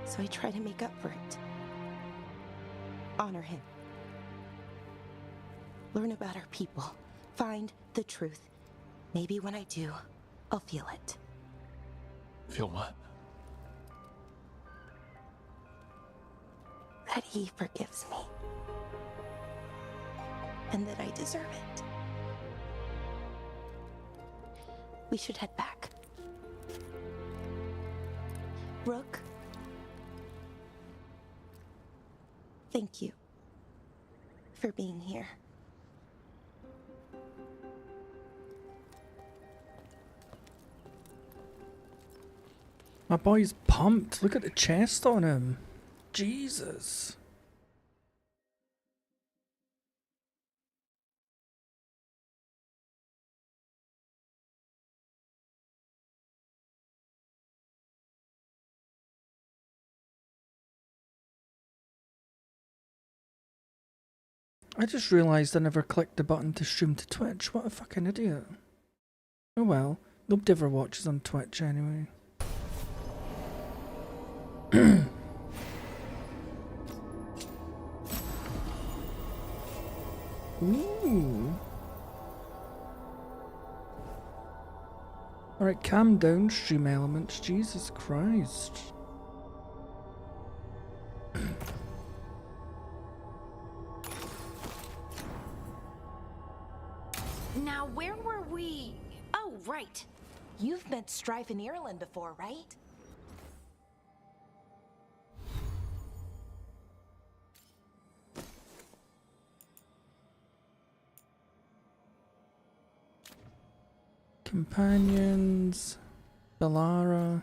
So I try to make up for it. Honor him. Learn about our people. Find the truth. Maybe when I do, I'll feel it. Feel what? That he forgives me. And that I deserve it. We should head back. Rook? Thank you for being here. My boy's pumped. Look at the chest on him. Jesus. I just realised I never clicked the button to stream to Twitch. What a fucking idiot. Oh well. Nobody ever watches on Twitch anyway. Ooh. Alright, calm down, stream elements. Jesus Christ. Now, where were we? Oh, right. You've met Strife in Ireland before, right? Companions. Bellara.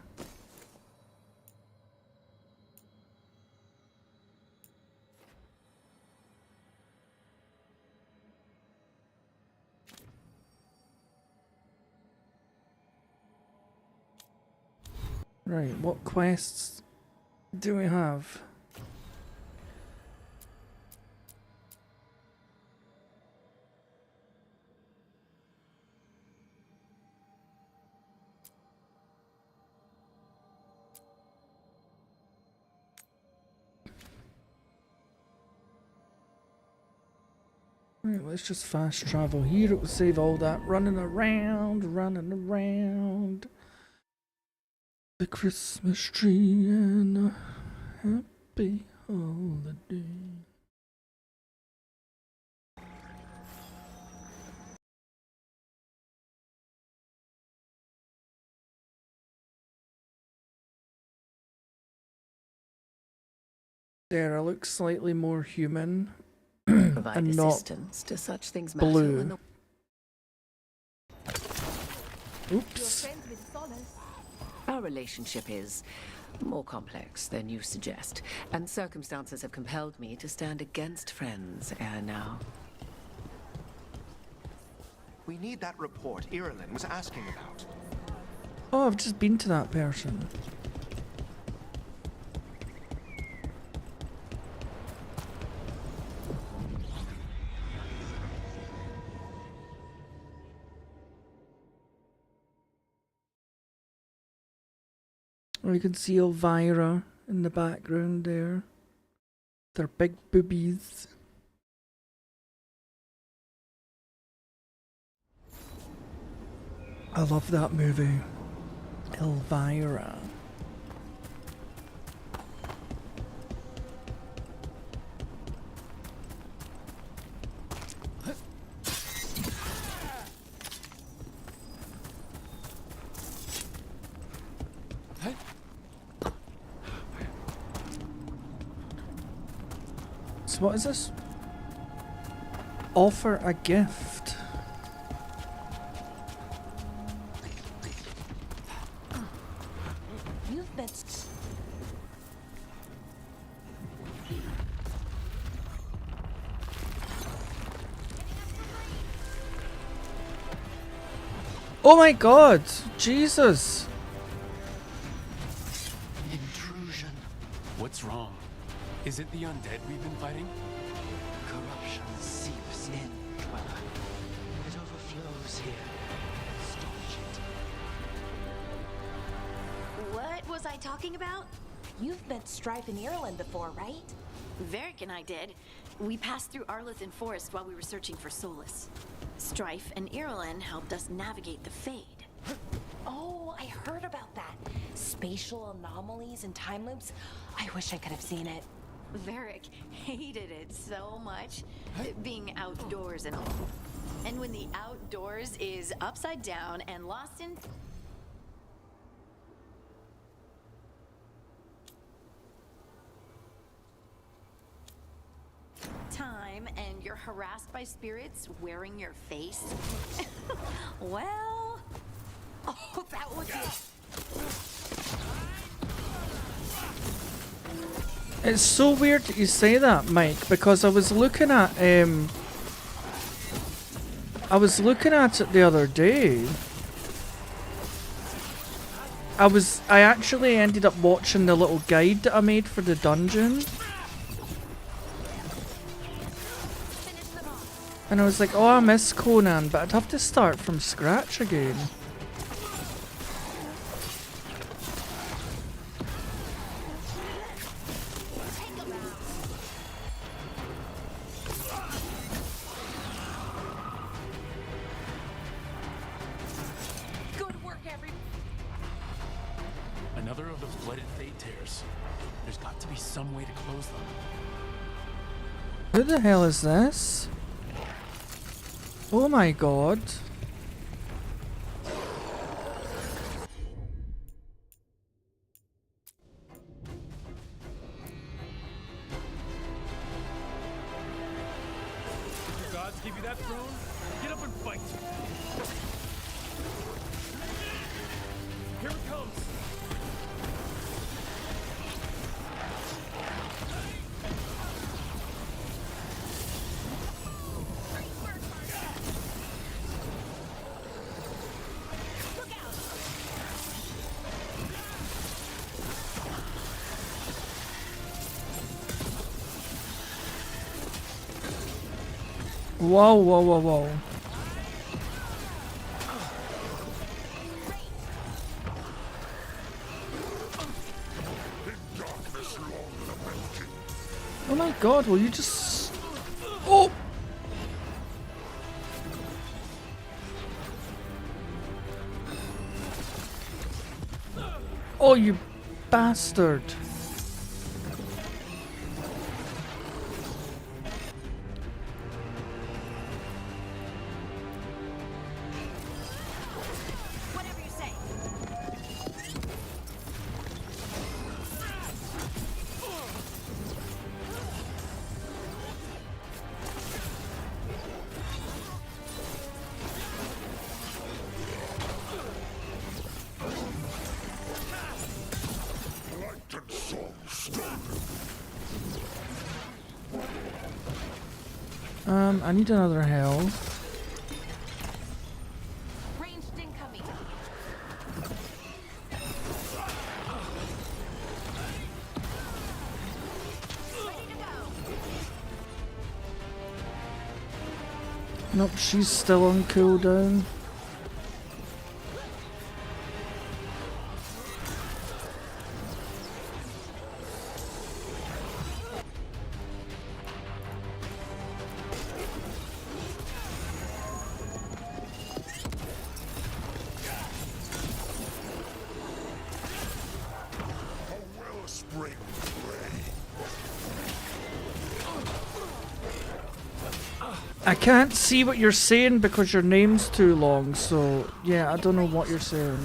Right, what quests do we have? Right, let's just fast travel here. It will save all that running around. The Christmas tree and a happy holiday. There, I look slightly more human. Provide and not assistance to such things matter blue. when the... Oops. Our relationship is more complex than you suggest, and circumstances have compelled me to stand against friends ere now. We need that report Irilyn was asking about. Oh, I've just been to that person. Or you can see Elvira in the background there. Their big boobies. I love that movie. Elvira. So what is this? Offer a gift. You've been... Oh my god! Jesus! Intrusion. What's wrong? Is it the undead we've been fighting? Corruption seeps in, Dweller. It overflows here. Staunch it. What was I talking about? You've met Strife in Ireland before, right? Varric and I did. We passed through Arlithan Forest while we were searching for Solus. Strife and Irulan helped us navigate the Fade. Oh, I heard about that. Spatial anomalies and time loops. I wish I could have seen it. Varric hated it so much, being outdoors and all. And when the outdoors is upside down and lost in... time and you're harassed by spirits wearing your face. Well, oh, that was it. It's so weird that you say that, Mike, because I was looking at it the other day. I actually ended up watching the little guide that I made for the dungeon. And I was like, oh, I miss Conan, but I'd have to start from scratch again. Good work, everyone. Another of those blooded fate tears. There's got to be some way to close them. Who the hell is this? Oh my god. Did the gods give you that throne? Get up and fight! Here it comes! Whoa, whoa, whoa, whoa. Oh my god, will you just... Oh! Oh, you bastard. Whatever you say. I need another health. Ranged incoming. Nope, she's still on cooldown. I can't see what you're saying because your name's too long, so yeah, I don't know what you're saying.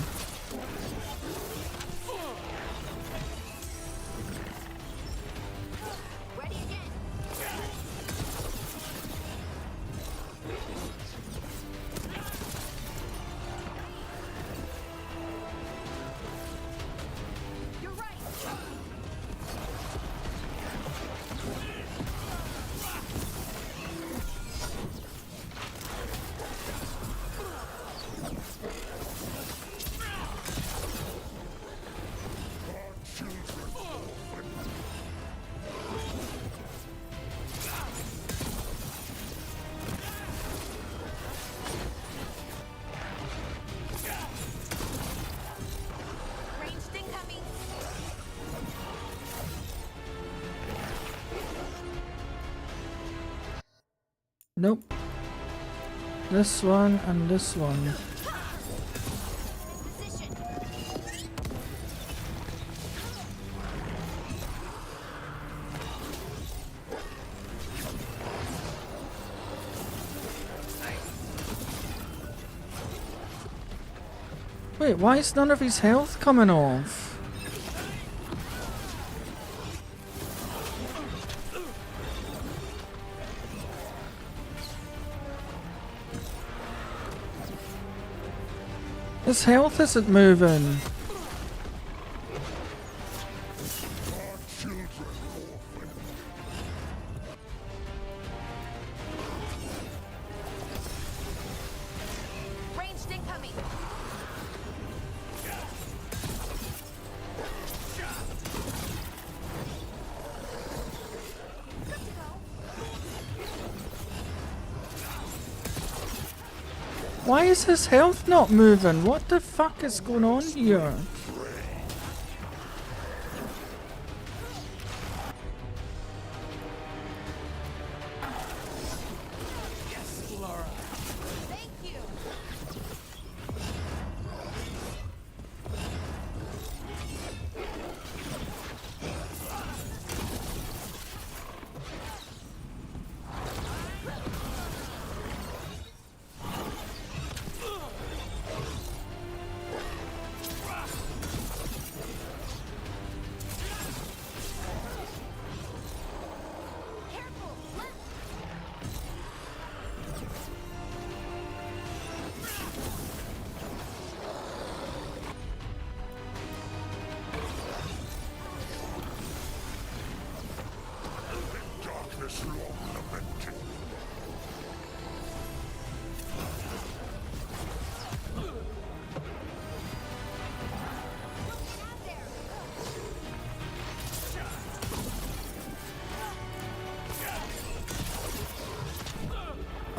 Ready again. Nope. This one and this one. Wait, why is none of his health coming off? His health isn't moving. Ranged incoming. Why is his health not moving? What the fuck is going on here?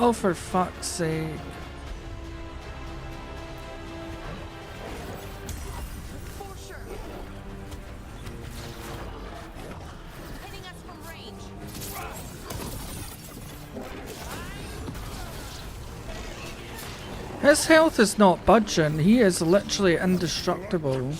Oh, for fuck's sake. His health is not budging. He is literally indestructible.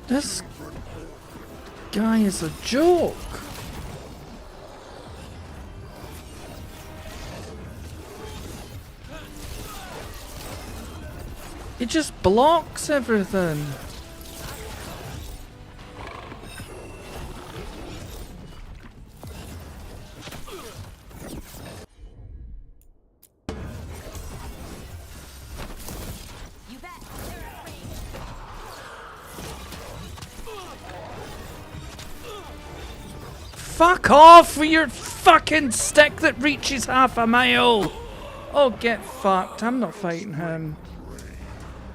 This guy is a joke. He just blocks everything. Fuck off with your fucking stick that reaches half a mile! Oh, get fucked. I'm not fighting him.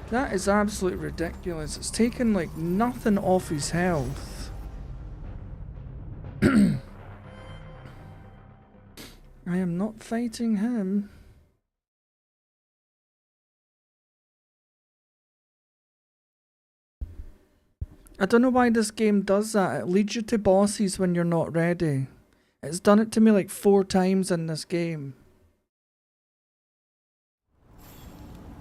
That is absolutely ridiculous. It's taken like nothing off his health. I am not fighting him. I don't know why this game does that. It leads you to bosses when you're not ready. It's done it to me like 4 times in this game.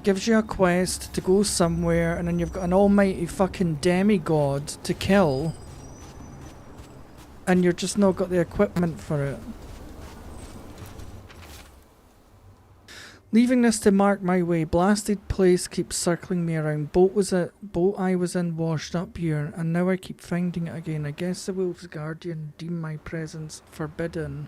Gives you a quest to go somewhere and then you've got an almighty fucking demigod to kill. And you're just not got the equipment for it. Leaving this to mark my way. Blasted place keeps circling me around. Boat I was in washed up here, and now I keep finding it again. I guess the Wolf's Guardian deem my presence forbidden.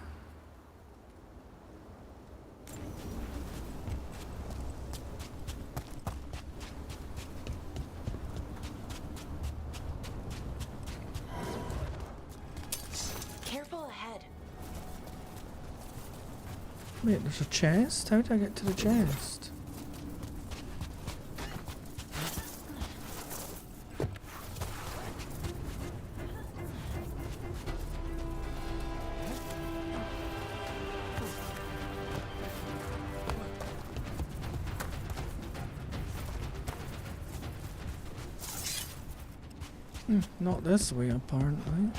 Careful ahead. Wait, there's a chest? How did I get to the chest? Not this way, apparently.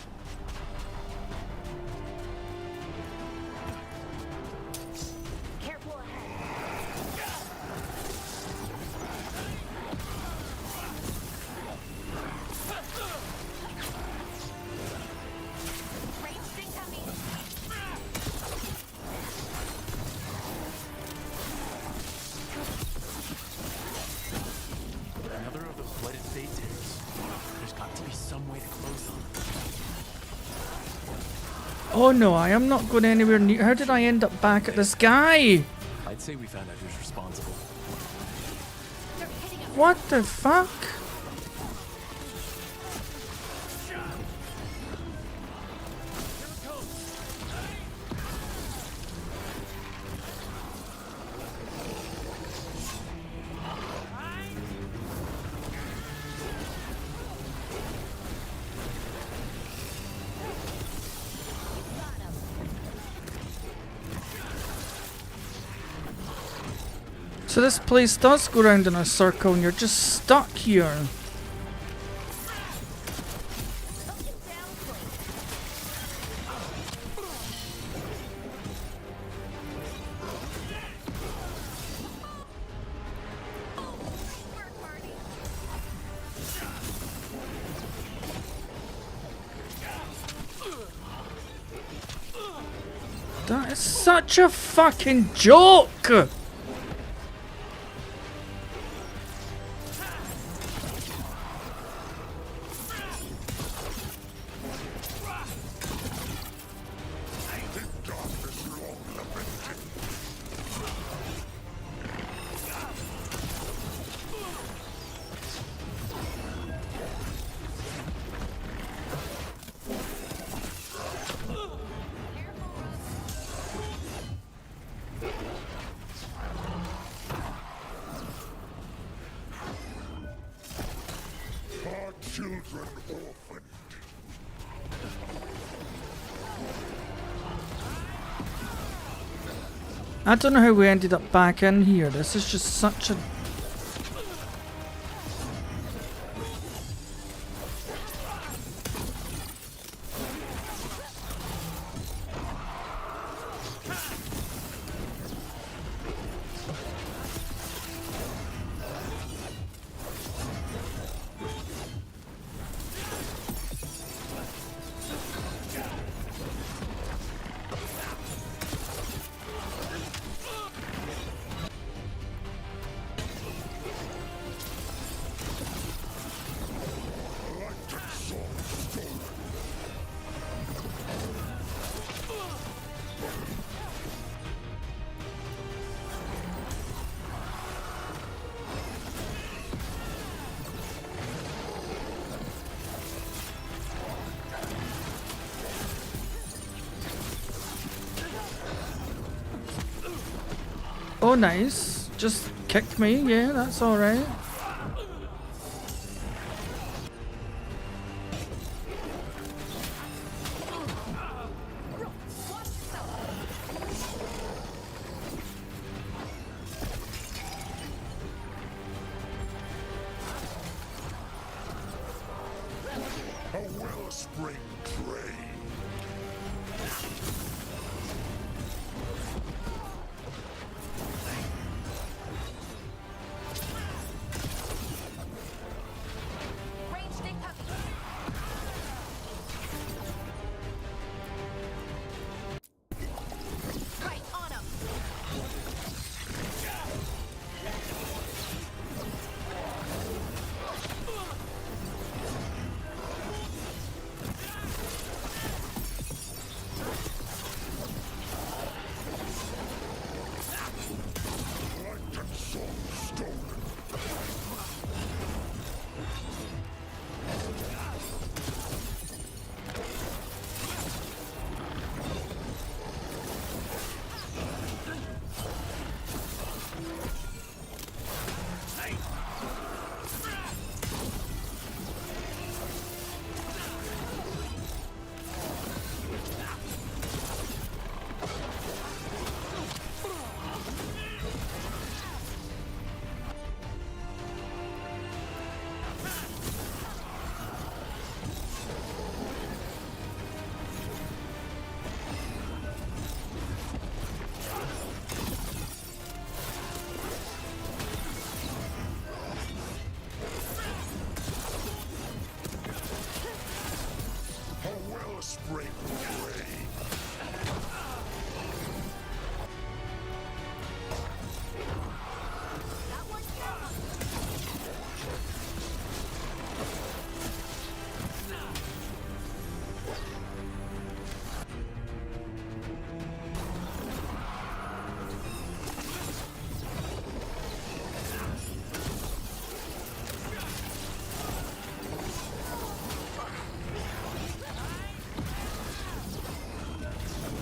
Another of those blighted fate tears. There's got to be some way to close them. Oh no, I am not going anywhere near. How did I end up back at this guy? I'd say we found out who's responsible. What the fuck? So this place does go round in a circle and you're just stuck here. That is such a fucking joke! I don't know how we ended up back in here. This is just such a... Oh, nice. Just kick me. Yeah, that's alright. spring train.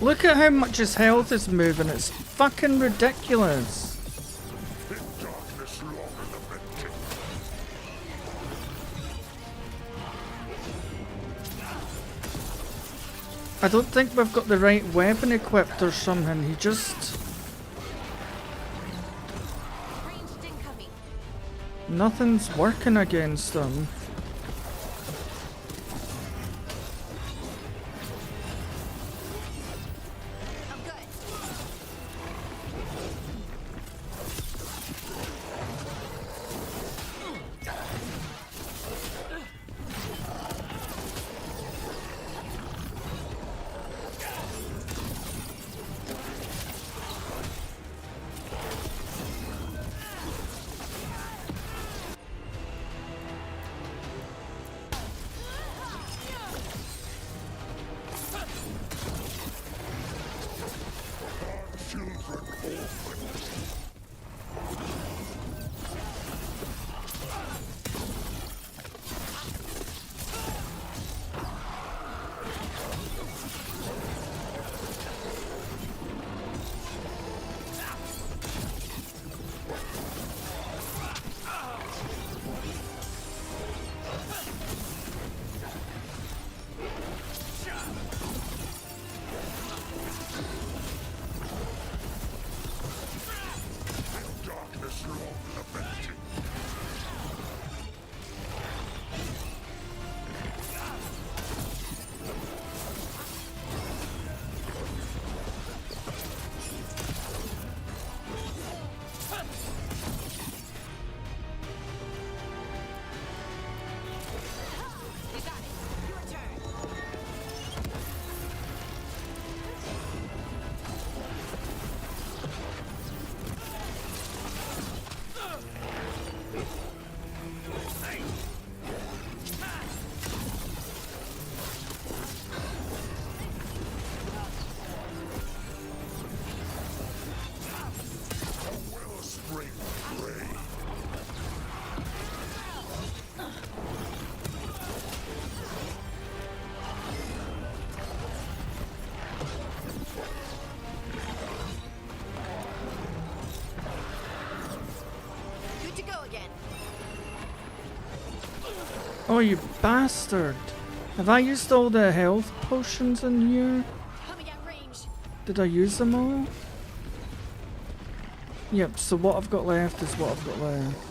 Look at how much his health is moving, it's fucking ridiculous. I don't think we've got the right weapon equipped or something, he just... Nothing's working against him. Oh, you bastard! Have I used all the health potions in here? Did I use them all? Yep, so what I've got left is what I've got left.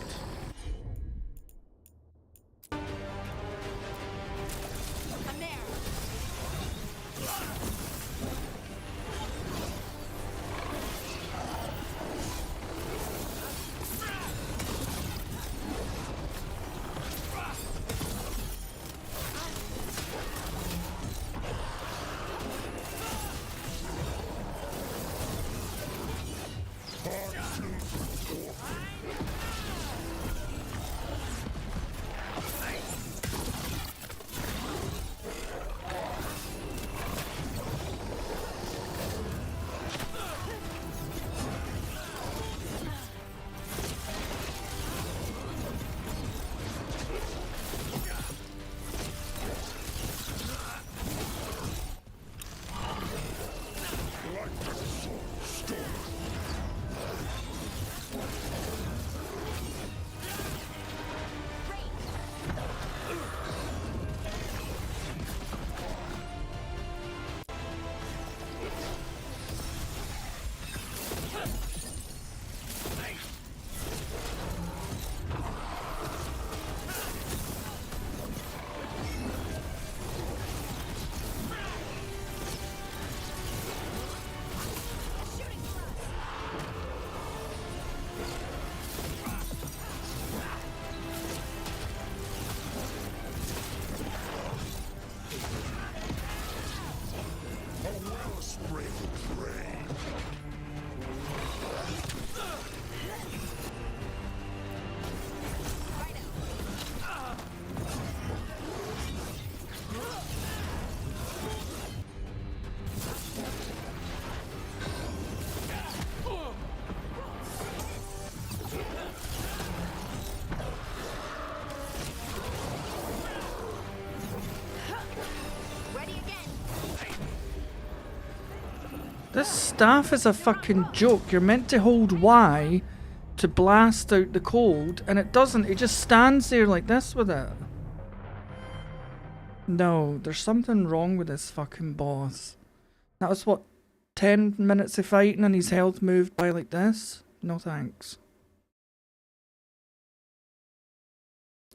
This staff is a fucking joke. You're meant to hold Y to blast out the cold, and it doesn't. It just stands there like this with it. No, there's something wrong with this fucking boss. That was what, 10 minutes of fighting and his health moved by like this? No thanks.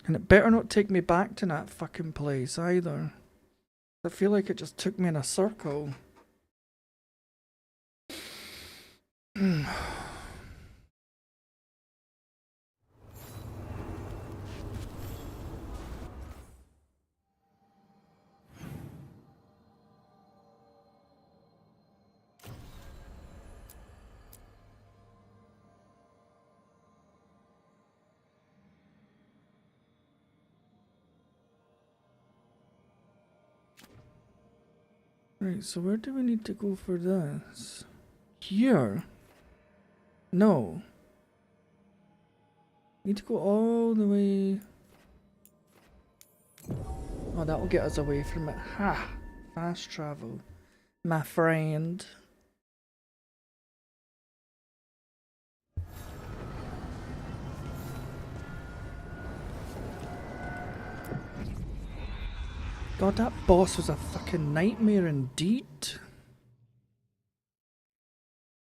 And it better not take me back to that fucking place either. I feel like it just took me in a circle. Right, so where do we need to go for this? Here? No. Need to go all the way. Oh, that will get us away from it. Ha! Fast travel, my friend. God, that boss was a fucking nightmare indeed.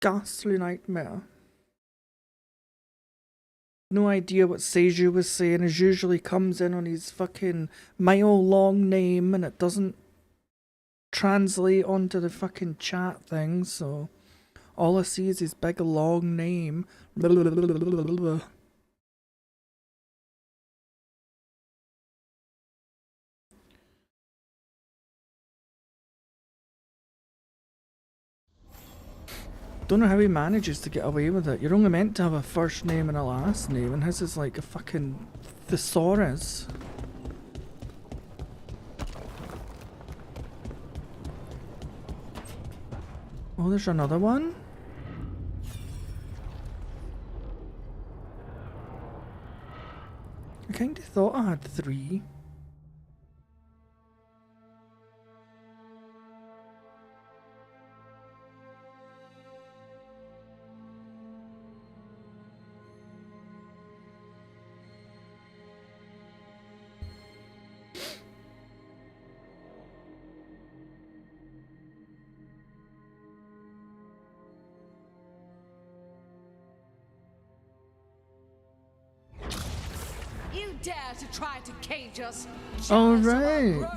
Ghastly nightmare. No idea what Seiju was saying. As usually comes in on his fucking mile-long name and it doesn't translate onto the fucking chat thing, so all I see is his big long name. Blah, blah, blah, blah, blah, blah. Don't know how he manages to get away with it. You're only meant to have a first name and a last name, and his is like a fucking thesaurus. Oh, there's another one? I kinda thought I had 3. Dare to try to cage us. All right.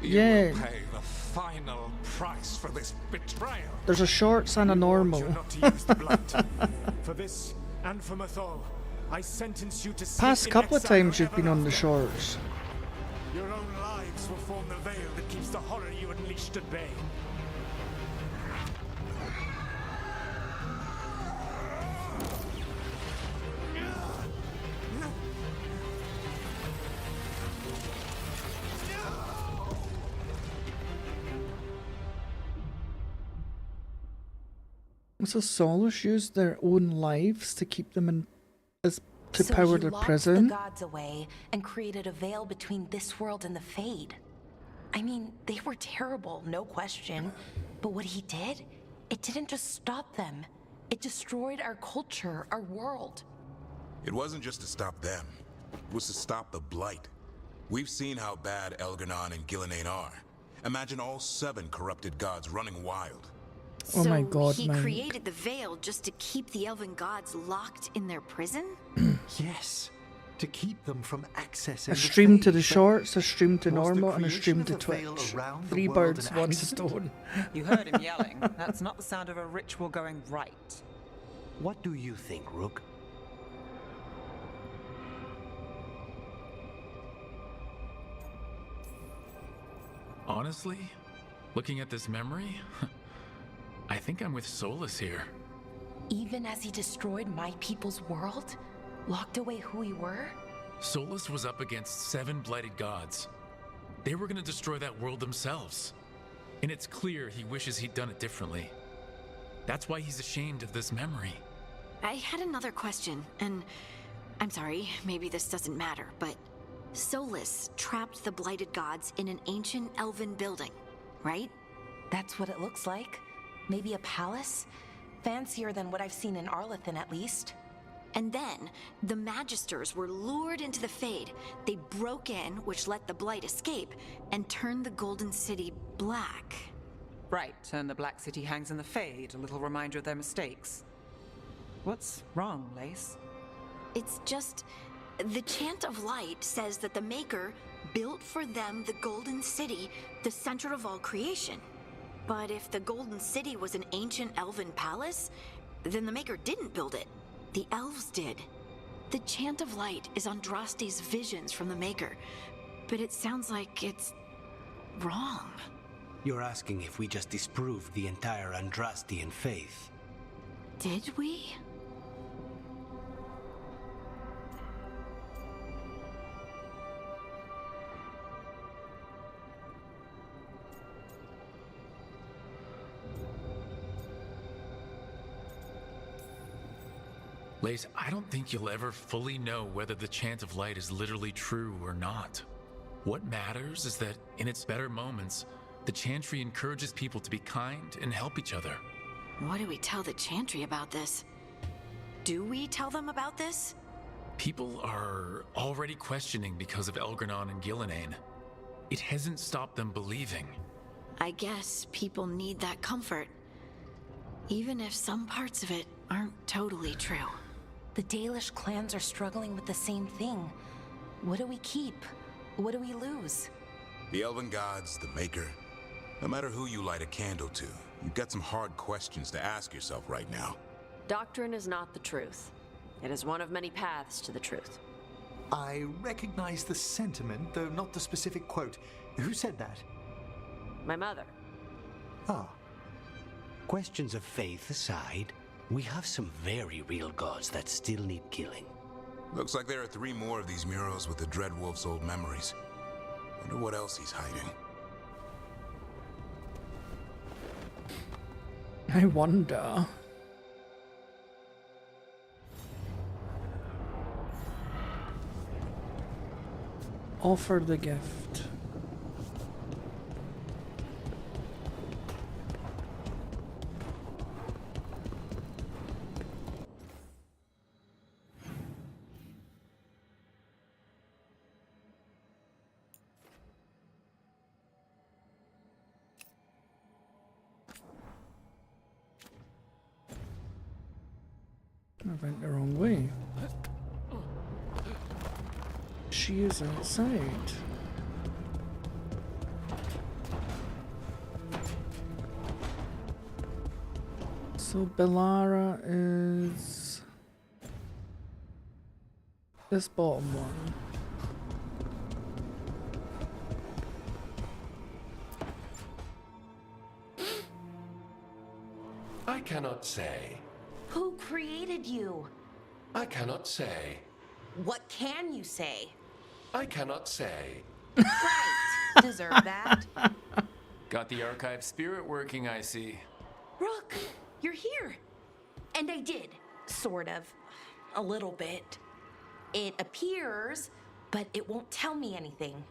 Yeah. You will pay the final price for this betrayal. There's a shorts and a normal. Not to use the blight. For this and for Mythal, I sentence you to Past couple of times you've been on the shorts. Your own lives will form the veil that keeps the horror you unleashed at bay. So Solus used their own lives to keep them in, as to So power he their locked prison. the gods away and created a veil between this world and the Fade. I mean, they were terrible, no question. But what he did, it didn't just stop them. It destroyed our culture, our world. It wasn't just to stop them. It was to stop the Blight. We've seen how bad Elgar'nan and Gillenane are. Imagine all 7 corrupted gods running wild. Oh my god, he man. created the veil just to keep the elven gods locked in their prison? Yes, to keep them from accessing A stream the to the Fade. shorts, a stream to Was the normal, and a creation stream of to the veil Twitch. around the 3 world birds, an 1 accident? stone. You heard him yelling. That's not the sound of a ritual going right. What do you think, Rook? Honestly, looking at this memory, I think I'm with Solus here. Even as he destroyed my people's world, locked away who we were? Solus was up against 7 blighted gods. They were gonna destroy that world themselves. And it's clear he wishes he'd done it differently. That's why he's ashamed of this memory. I had another question, and I'm sorry, maybe this doesn't matter, but Solus trapped the blighted gods in an ancient elven building, right? That's what it looks like. Maybe a palace? Fancier than what I've seen in Arlethan, at least. And then, the Magisters were lured into the Fade. They broke in, which let the Blight escape, and turned the Golden City black. Right, and the Black City hangs in the Fade, a little reminder of their mistakes. What's wrong, Lace? It's just... the Chant of Light says that the Maker built for them the Golden City, the center of all creation. But if the Golden City was an ancient elven palace, then the Maker didn't build it. The elves did. The Chant of Light is Andraste's visions from the Maker, but it sounds like it's wrong. You're asking if we just disproved the entire Andrastian faith. Did we? Lace, I don't think you'll ever fully know whether the Chant of Light is literally true or not. What matters is that in its better moments, the Chantry encourages people to be kind and help each other. What do we tell the Chantry about this? Do we tell them about this? People are already questioning because of Elgranon and Gillenane. It hasn't stopped them believing. I guess people need that comfort, even if some parts of it aren't totally true. The Dalish clans are struggling with the same thing. What do we keep? What do we lose? The Elven Gods, the Maker. No matter who you light a candle to, you've got some hard questions to ask yourself right now. Doctrine is not the truth. It is one of many paths to the truth. I recognize the sentiment, though not the specific quote. Who said that? My mother. Ah. Questions of faith aside, we have some very real gods that still need killing. Looks like there are 3 more of these murals with the Dreadwolf's old memories. Wonder what else he's hiding. I wonder. Offer the gift. I went the wrong way. She is outside. So Bellara is this bottom one. I cannot say. Who created you? I cannot say. What can you say? I cannot say. Right. Deserve that. Got the archive spirit working, I see. Rook, you're here. And I did. Sort of. A little bit. It appears, but it won't tell me anything.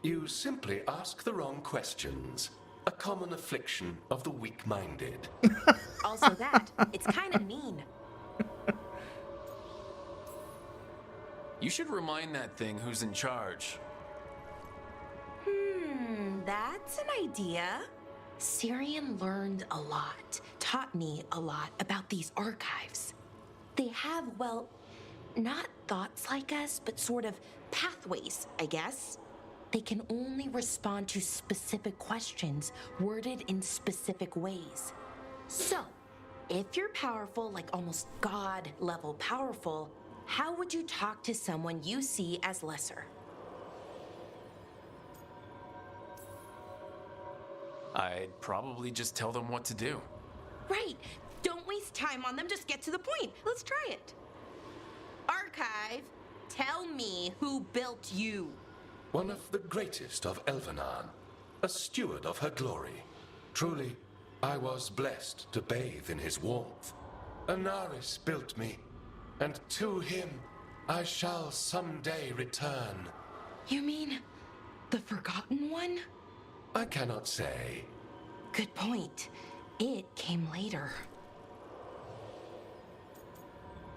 You simply ask the wrong questions. A common affliction of the weak-minded. Also that. It's kind of mean. You should remind that thing who's in charge. That's an idea. Syrian learned a lot, taught me a lot about these archives. They have, well, not thoughts like us, but sort of pathways, I guess. They can only respond to specific questions worded in specific ways. So, if you're powerful, like almost God-level powerful, how would you talk to someone you see as lesser? I'd probably just tell them what to do. Right. Don't waste time on them, just get to the point. Let's try it. Archive, tell me who built you. One of the greatest of Elvenan, a steward of her glory. Truly, I was blessed to bathe in his warmth. Anaris built me, and to him I shall someday return. You mean the Forgotten One? I cannot say. Good point. It came later.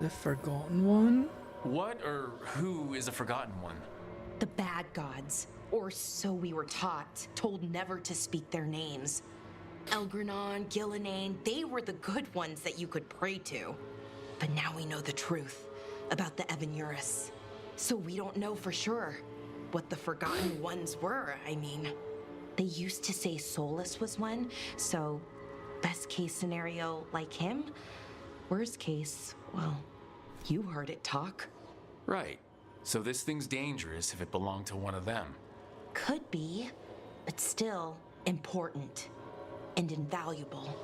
The Forgotten One? What or who is a Forgotten One? The bad gods, or so we were taught, told never to speak their names. Elgranon, Gillenane, they were the good ones that you could pray to. But now we know the truth about the Evanuris. So we don't know for sure what the Forgotten Ones were, I mean. They used to say Solus was one, so best case scenario, like him. Worst case, well, you heard it talk. Right. So this thing's dangerous if it belonged to one of them. Could be, but still important and invaluable.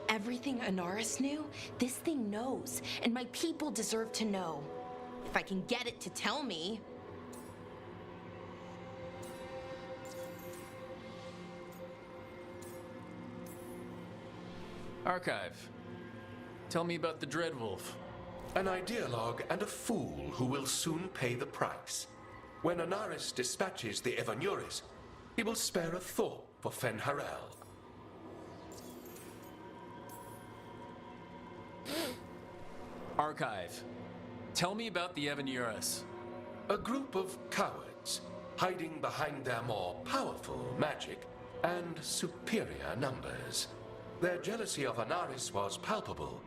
Everything Anaris knew, this thing knows, and my people deserve to know. If I can get it to tell me. Archive. Tell me about the Dreadwolf. An ideologue and a fool who will soon pay the price. When Anaris dispatches the Evanuris, he will spare a thought for Fen'Harel. Archive. Tell me about the Evanuris. A group of cowards, hiding behind their more powerful magic and superior numbers. Their jealousy of Anaris was palpable.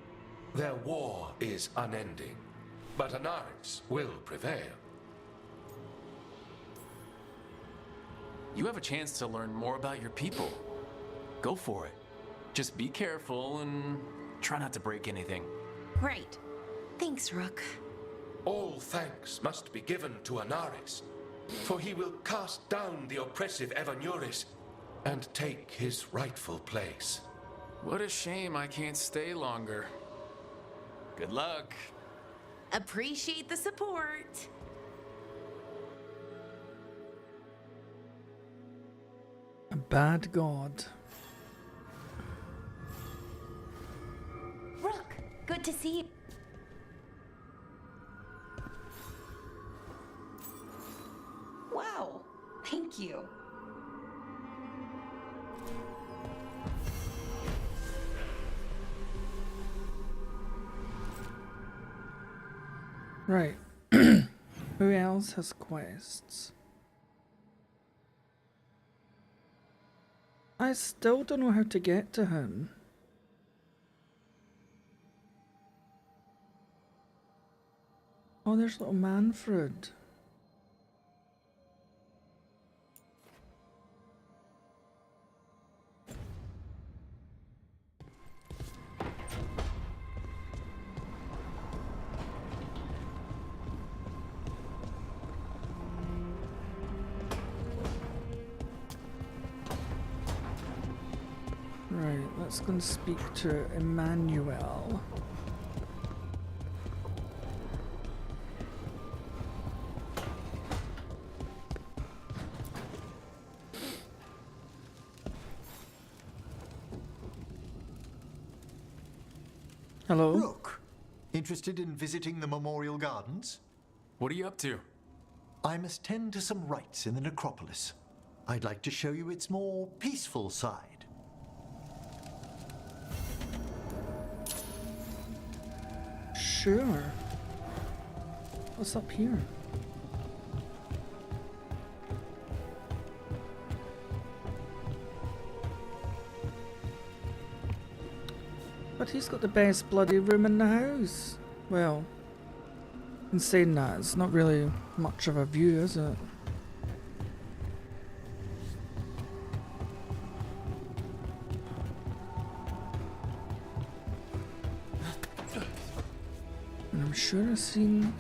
Their war is unending, but Anaris will prevail. You have a chance to learn more about your people. Go for it. Just be careful and try not to break anything. Right. Thanks, Rook. All thanks must be given to Anaris, for he will cast down the oppressive Evanuris and take his rightful place. What a shame I can't stay longer. Good luck. Appreciate the support. A bad god. Rook, good to see you. Wow, thank you. Right. Who else has quests? I still don't know how to get to him. Oh, there's little Manfred. Right, let's go and speak to Emmanuel. Hello? Rook, interested in visiting the Memorial Gardens? What are you up to? I must tend to some rites in the necropolis. I'd like to show you its more peaceful side. Sure. What's up here? But he's got the best bloody room in the house. Well, in saying that, it's not really much of a view, is it? And I'm sure I've seen...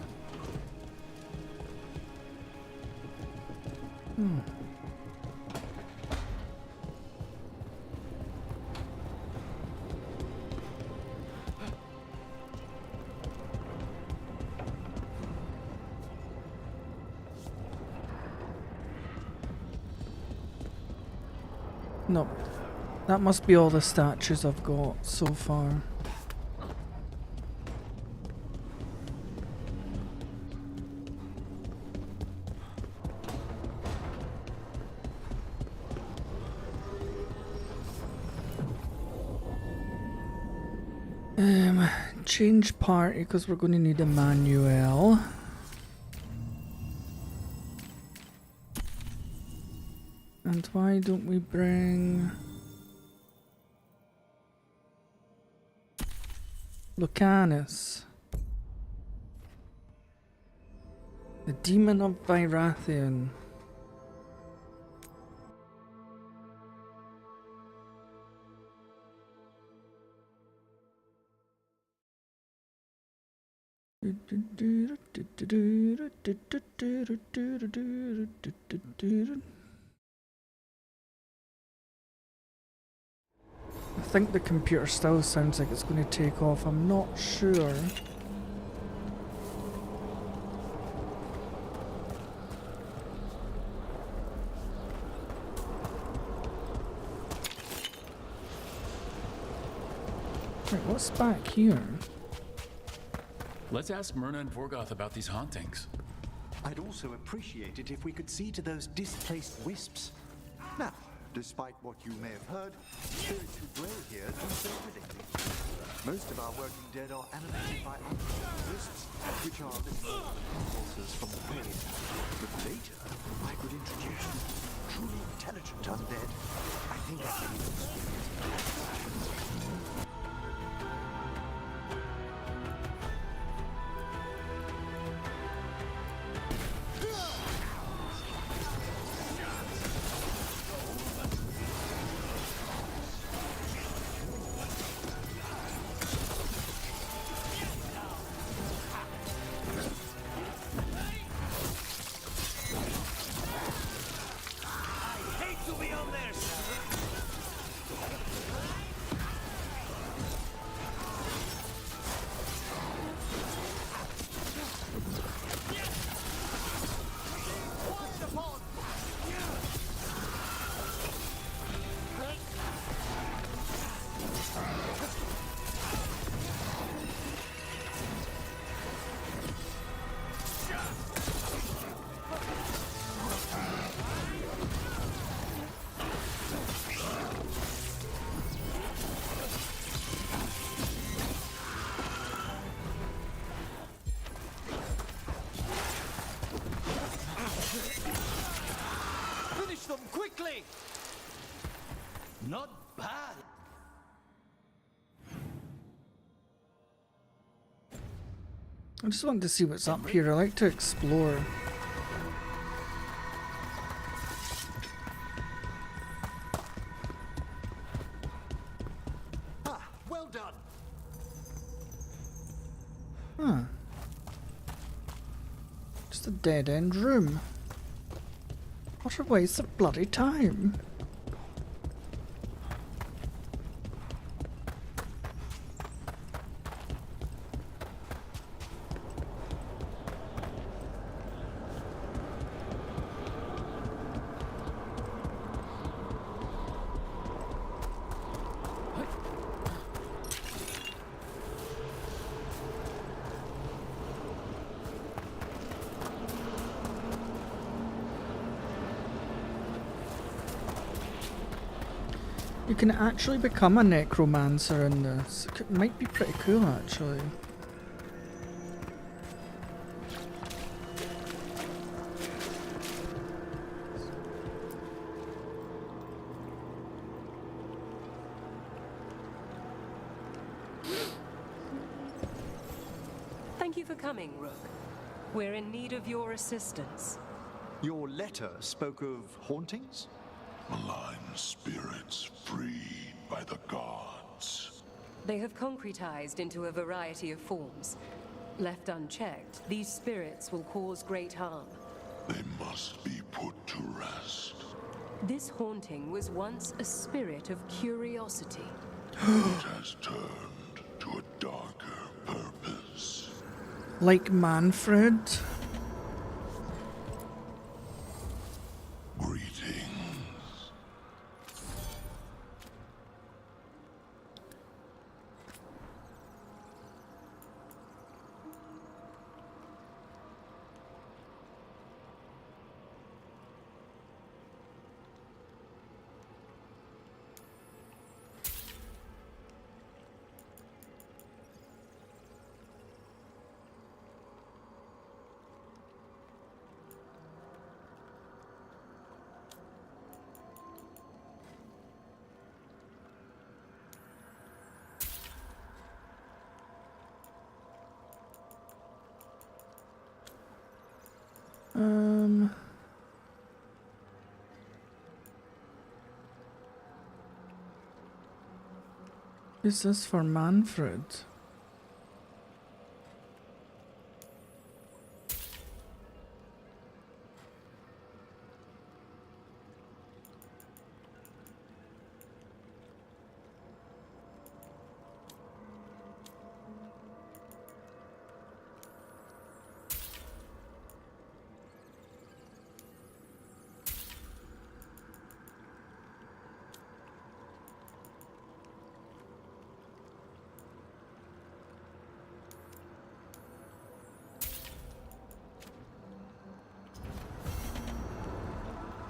No, that must be all the statues I've got so far. Change party because we're going to need a manual. And why don't we bring Lucanus, the demon of Virathian? I think the computer still sounds like it's going to take off. I'm not sure. Wait, what's back here? Let's ask Myrna and Vorgoth about these hauntings. I'd also appreciate it if we could see to those displaced wisps. Now, despite what you may have heard, spirits who dwell here do so willingly. Most of our working dead are animated by unknown wisps, which are little impulses from the grave. But later, I could introduce you to truly intelligent undead. I think I can even quickly! Not bad. I just want to see what's up here. I like to explore. Ah, well done. Huh. Just a dead-end room. What a waste of bloody time. You can actually become a necromancer in this. It might be pretty cool, actually. Thank you for coming, Rook. We're in need of your assistance. Your letter spoke of hauntings? Malign spirits freed by the gods. They have concretized into a variety of forms. Left unchecked, these spirits will cause great harm. They must be put to rest. This haunting was once a spirit of curiosity. It has turned to a darker purpose. Like Manfred? Greetings. Is this for Manfred?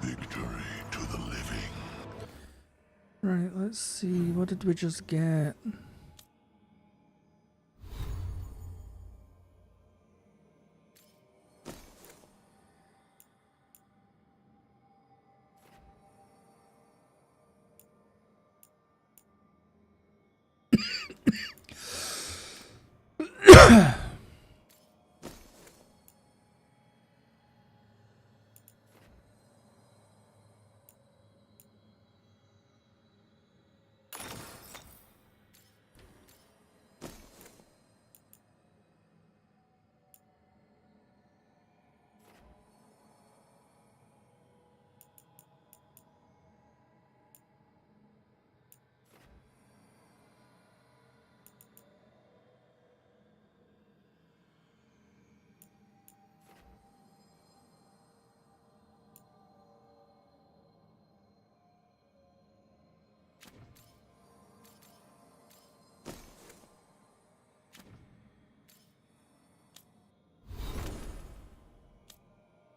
Victory to the living. Right, let's see. What did we just get?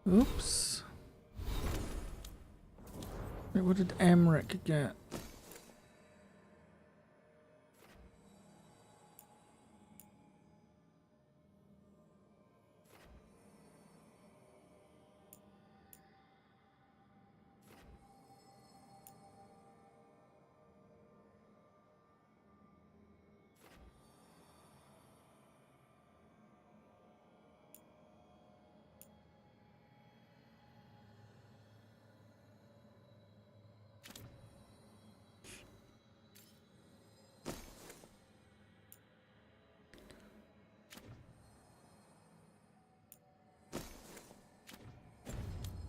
Oops. Wait, what did Emmerich get?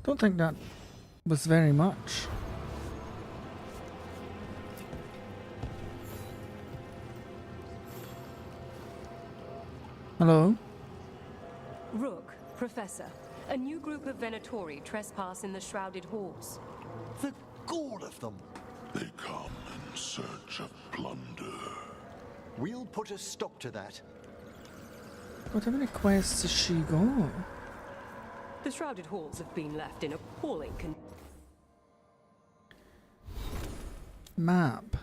Don't think that was very much. Hello? Rook, Professor, a new group of Venatori trespass in the Shrouded Halls. The gall of them! They come in search of plunder. We'll put a stop to that. What, how many quests has she got? The Shrouded Halls have been left in appalling Map.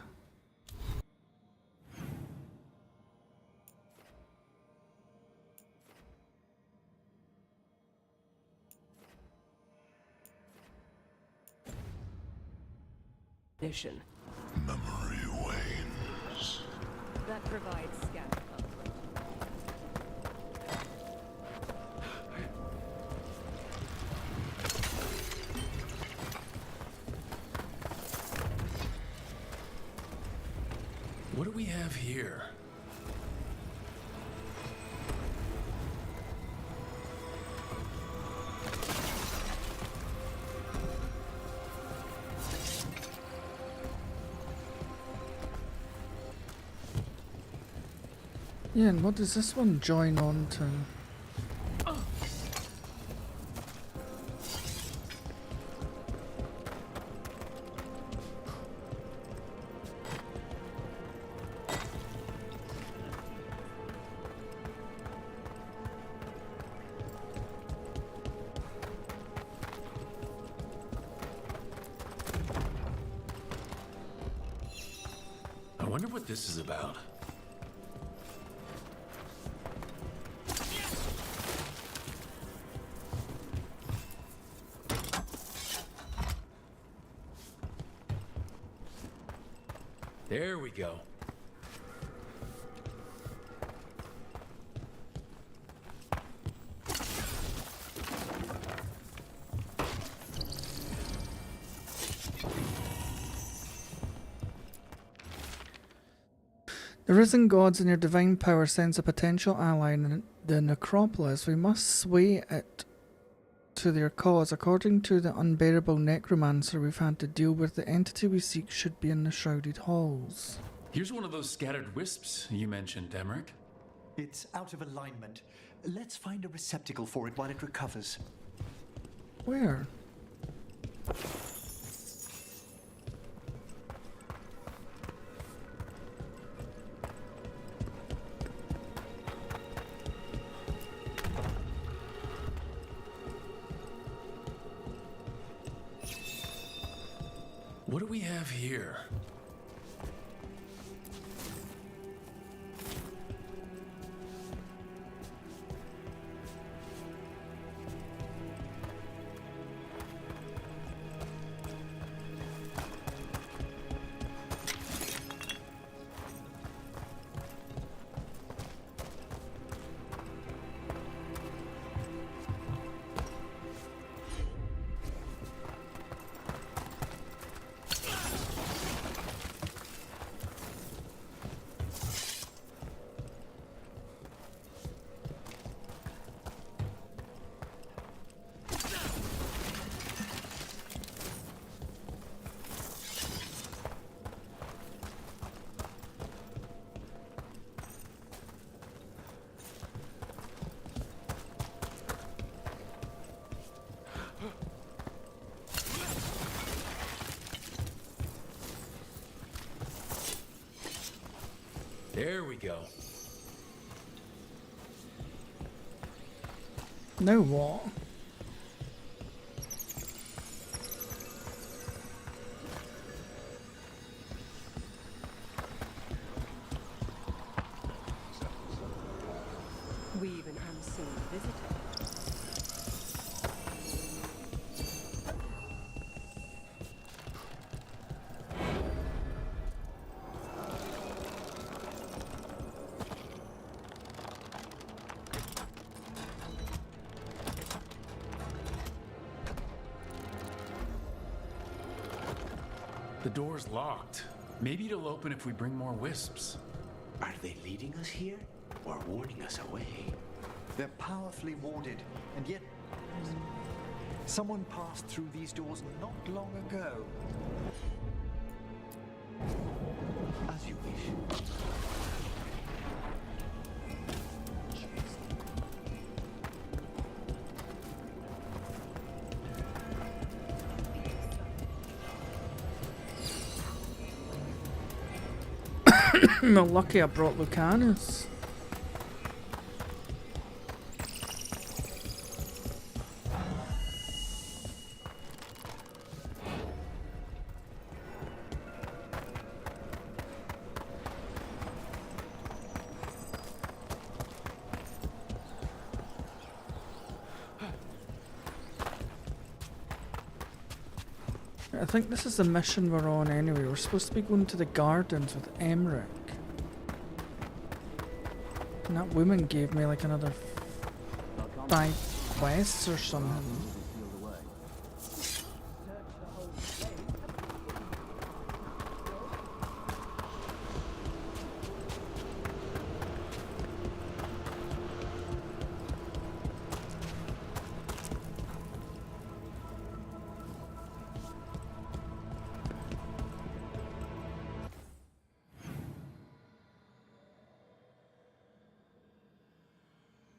condition. Memory wanes. That provides scan. What do we have here? Yeah, and what does this one join on to? I wonder what this is about. There we go. The risen gods and your divine power sends a potential ally in the necropolis. We must sway it to their cause. According to the unbearable necromancer we've had to deal with, the entity we seek should be in the shrouded halls. Here's one of those scattered wisps you mentioned, Emmerich. It's out of alignment. Let's find a receptacle for it while it recovers. Where? What do we have here? There we go. Now what? We've an unseen visitor. The door's locked. Maybe it'll open if we bring more wisps. Are they leading us here or warning us away? They're powerfully warded, and yet someone passed through these doors not long ago. As you wish. Well, lucky I brought Lucanus. I think this is the mission we're on anyway. We're supposed to be going to the gardens with Emmerich. And that woman gave me like another 5 quests or something.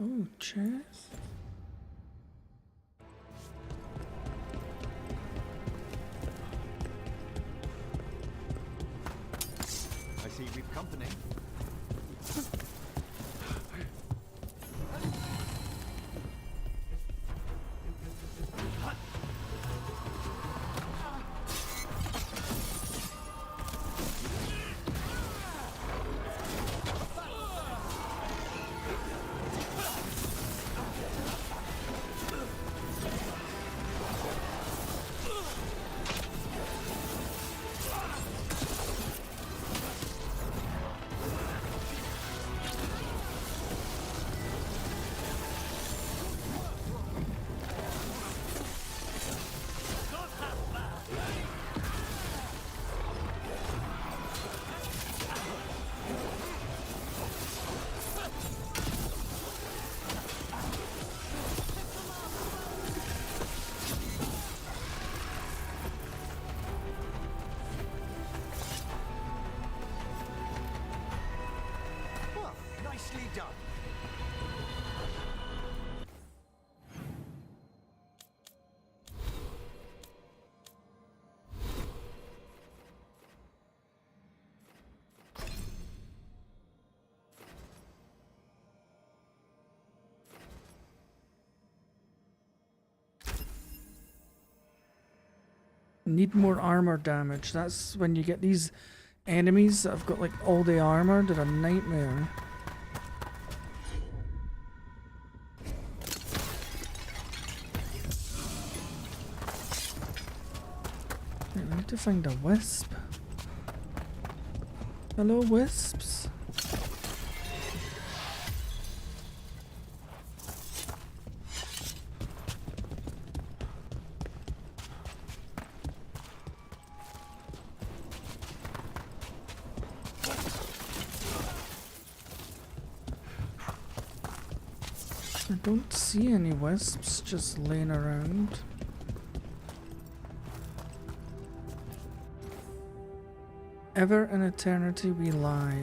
Oh, chest. I see we've company. need more armor damage. That's when you get these enemies that have got like all the armor. They're a nightmare. Right, I need to find a wisp. Hello, wisps. I don't see any wisps just laying around. Ever in eternity we lie.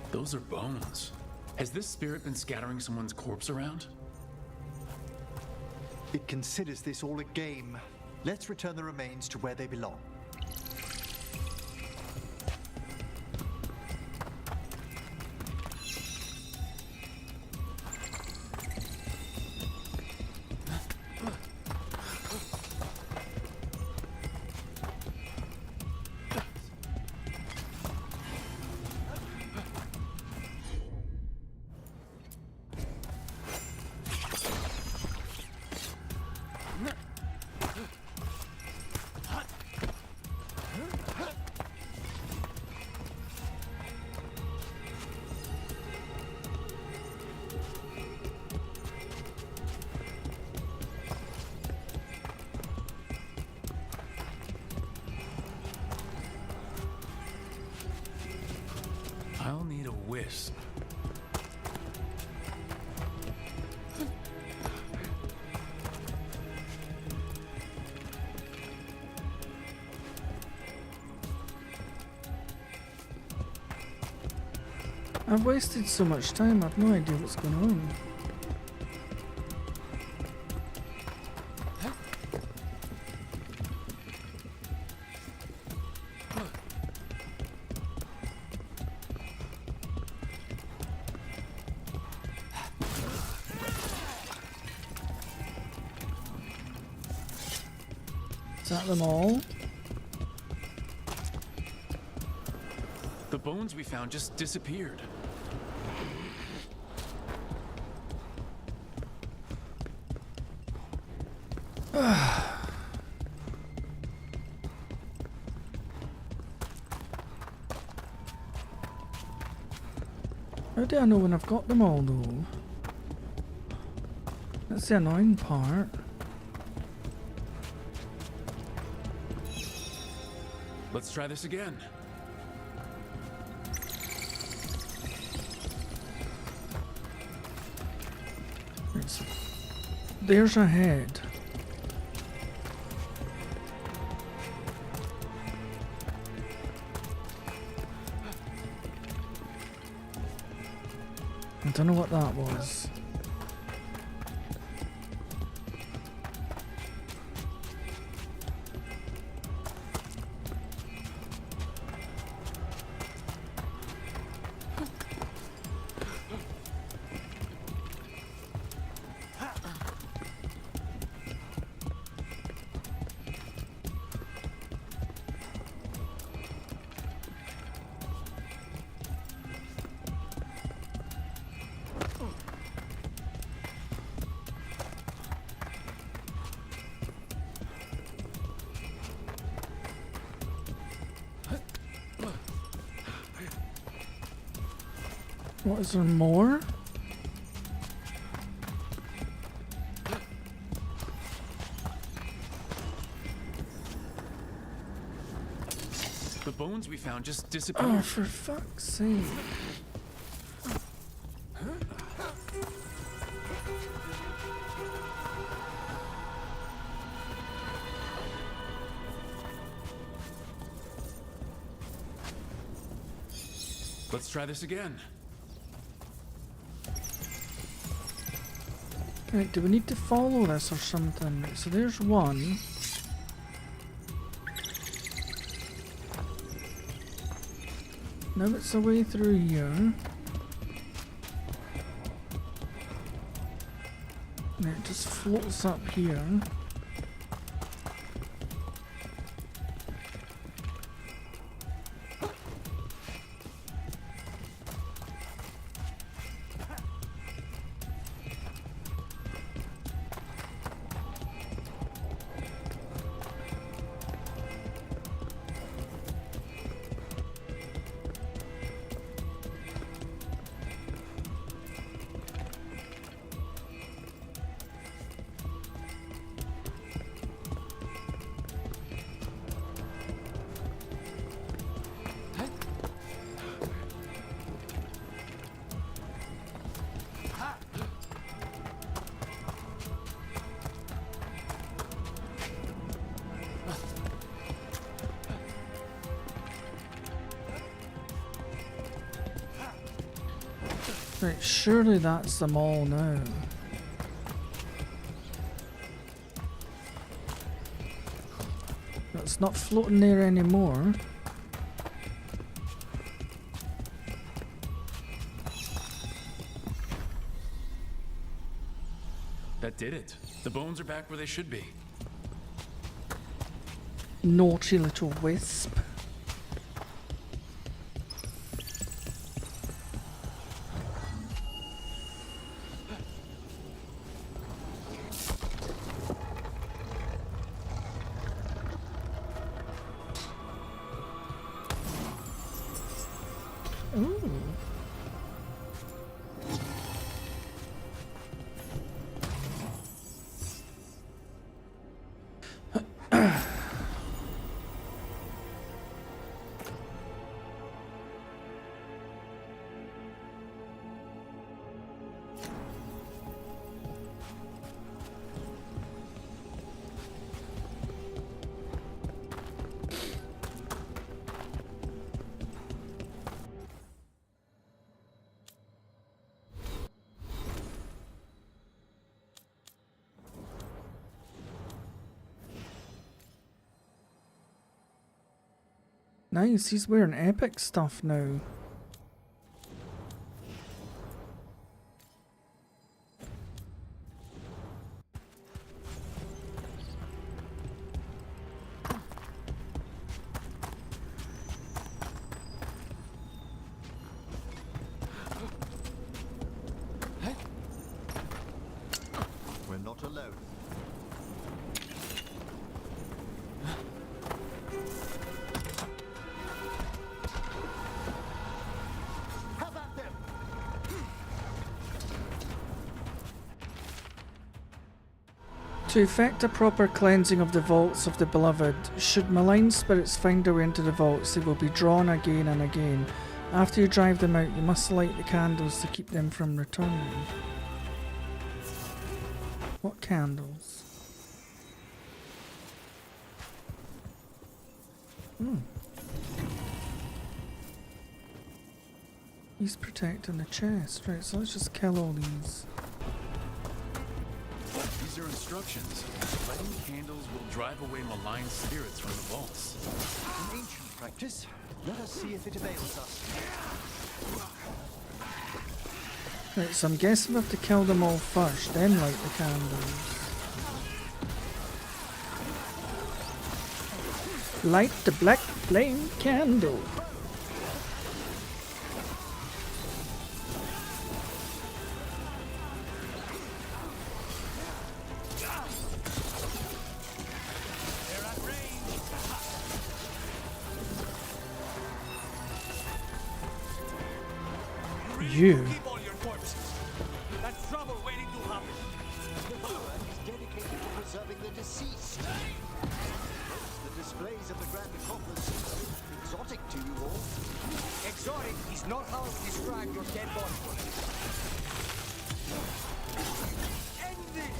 Those are bones. Has this spirit been scattering someone's corpse around? It considers this all a game. Let's return the remains to where they belong. I'll need a wisp. I've wasted so much time, I've no idea what's going on. Is that them all? The bones we found just disappeared. How do I know when I've got them all though? That's the annoying part. Let's try this again. There's a head. I don't know what that was. What, is there more? The bones we found just disappeared. Oh, for fuck's sake. Let's try this again. Right, do we need to follow this or something? So there's one. Now it's a way through here. And it just floats up here. Right, surely that's them all now. It's not floating there anymore. That did it. The bones are back where they should be. Naughty little wisp. Ooh. Nice, he's wearing epic stuff now. We're not alone. To effect a proper cleansing of the vaults of the beloved, should malign spirits find their way into the vaults, they will be drawn again and again. After you drive them out, you must light the candles to keep them from returning. What candles? He's protecting the chest, right, so let's just kill all these. These are instructions. Lighting candles will drive away malign spirits from the vaults. An ancient practice. Let us see if it avails us. Right, so I'm guessing we have to kill them all first, then light the candles. Light the black flame candle. You. Keep all your corpses. That's trouble waiting to happen. The Veilguard is dedicated to preserving the deceased. The displays of the Grand Acropolis seem exotic to you all. Exotic is not how to describe your dead body. End this!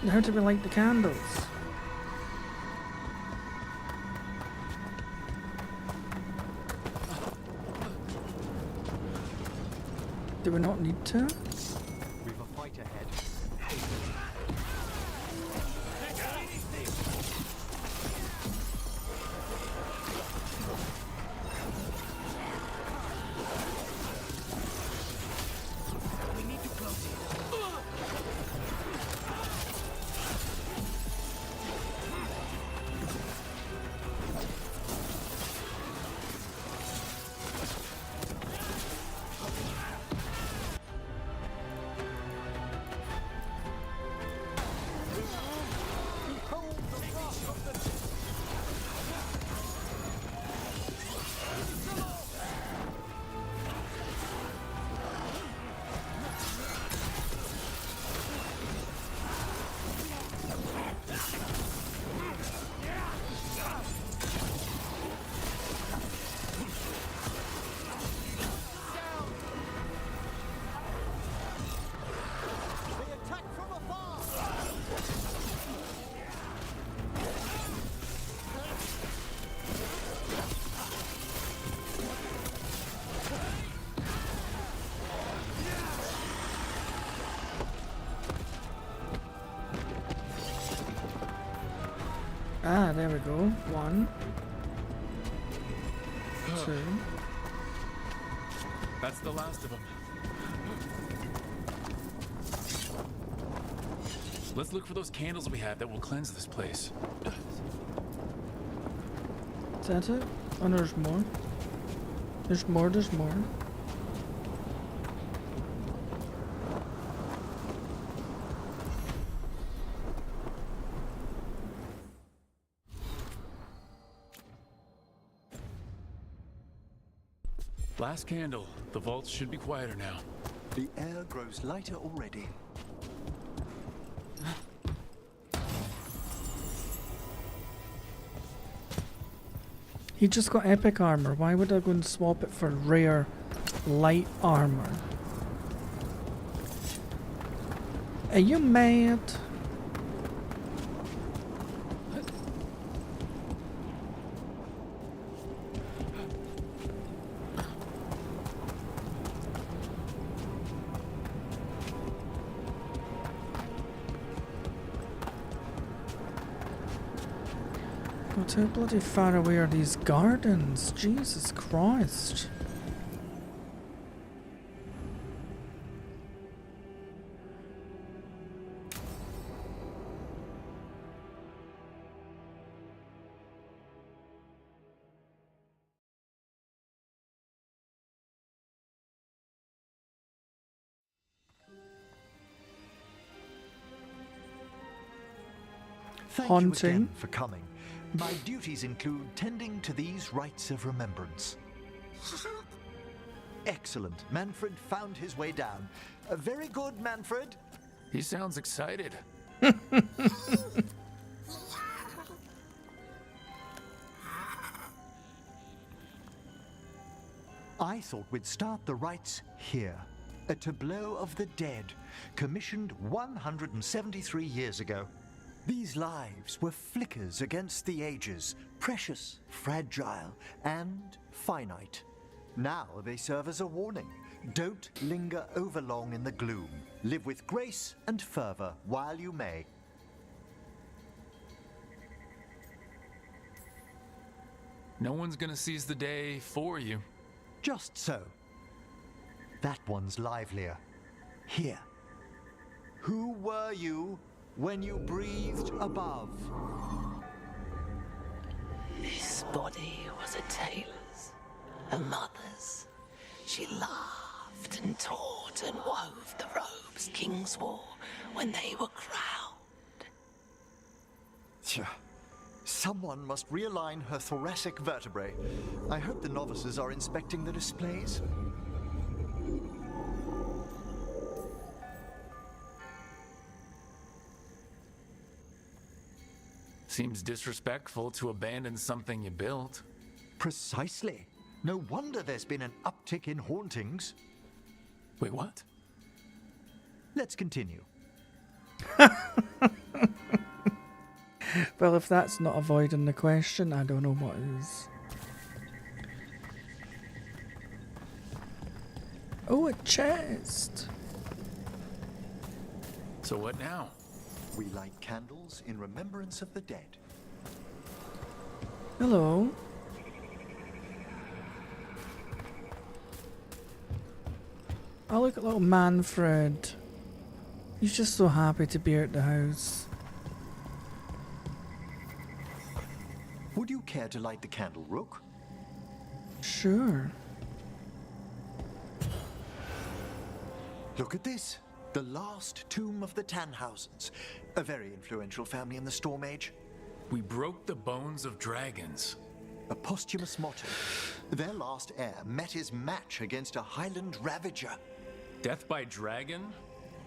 How do we light the candles? Do we not need to? We've a fight ahead. We need to close it. Ah, there we go. 1, 2. That's the last of them. Let's look for those candles we have that will cleanse this place. Is that it? Oh, no, there's more. There's more, there's more. Last candle. The vaults should be quieter now. The air grows lighter already. He just got epic armor. Why would I go and swap it for rare light armor? Are you mad? God, how bloody far away are these gardens? Jesus Christ. Thank you again for coming. My duties include tending to these rites of remembrance. Excellent. Manfred found his way down. Very good, Manfred. He sounds excited. I thought we'd start the rites here. A tableau of the dead, commissioned 173 years ago. These lives were flickers against the ages, precious, fragile, and finite. Now they serve as a warning. Don't linger overlong in the gloom. Live with grace and fervor while you may. No one's gonna seize the day for you. Just so. That one's livelier. Here. Who were you when you breathed above? This body was a tailor's, a mother's. She laughed and taught and wove the robes kings wore when they were crowned. Tja. Someone must realign her thoracic vertebrae. I hope the novices are inspecting the displays. Seems disrespectful to abandon something you built. Precisely. No wonder there's been an uptick in hauntings. Wait, what? Let's continue. Well, if that's not avoiding the question, I don't know what is. Oh, a chest. So what now? We light candles in remembrance of the dead. Hello. Oh, look at little Manfred. He's just so happy to be at the house. Would you care to light the candle, Rook? Sure. Look at this. The last tomb of the Tannhausens. A very influential family in the Storm Age. We broke the bones of dragons. A posthumous motto. Their last heir met his match against a Highland Ravager. Death by dragon?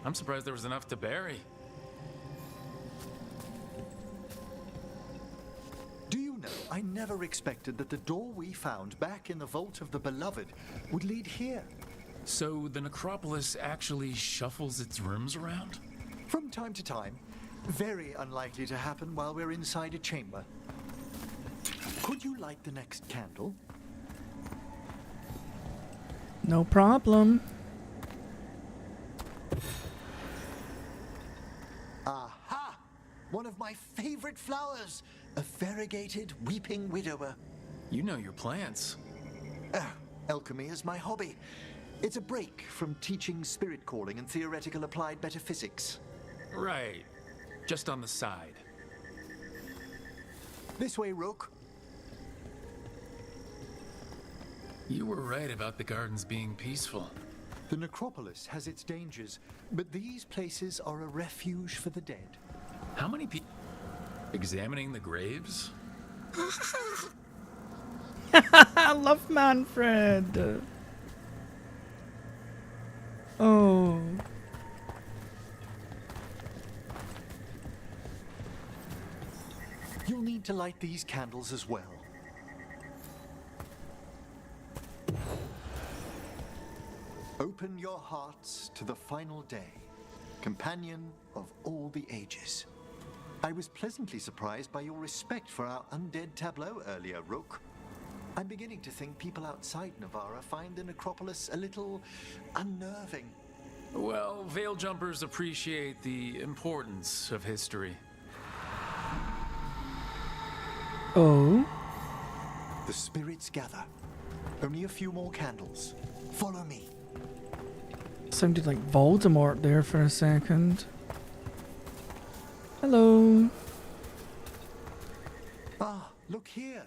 I'm surprised there was enough to bury. Do you know, I never expected that the door we found back in the Vault of the Beloved would lead here. So the necropolis actually shuffles its rooms around? From time to time. Very unlikely to happen while we're inside a chamber. Could you light the next candle? No problem. Aha! One of my favorite flowers! A variegated weeping widower. You know your plants. Alchemy is my hobby. It's a break from teaching spirit calling and theoretical applied metaphysics. Right. Just on the side. This way, Rook. You were right about the gardens being peaceful. The necropolis has its dangers, but these places are a refuge for the dead. How many people examining the graves? I love Manfred. Oh. You'll need to light these candles as well. Open your hearts to the final day, companion of all the ages. I was pleasantly surprised by your respect for our undead tableau earlier, Rook. I'm beginning to think people outside Navarra find the necropolis a little unnerving. Well, veil jumpers appreciate the importance of history. Oh? The spirits gather. Only a few more candles. Follow me. Sounded like Voldemort there for a second. Hello. Ah, look here.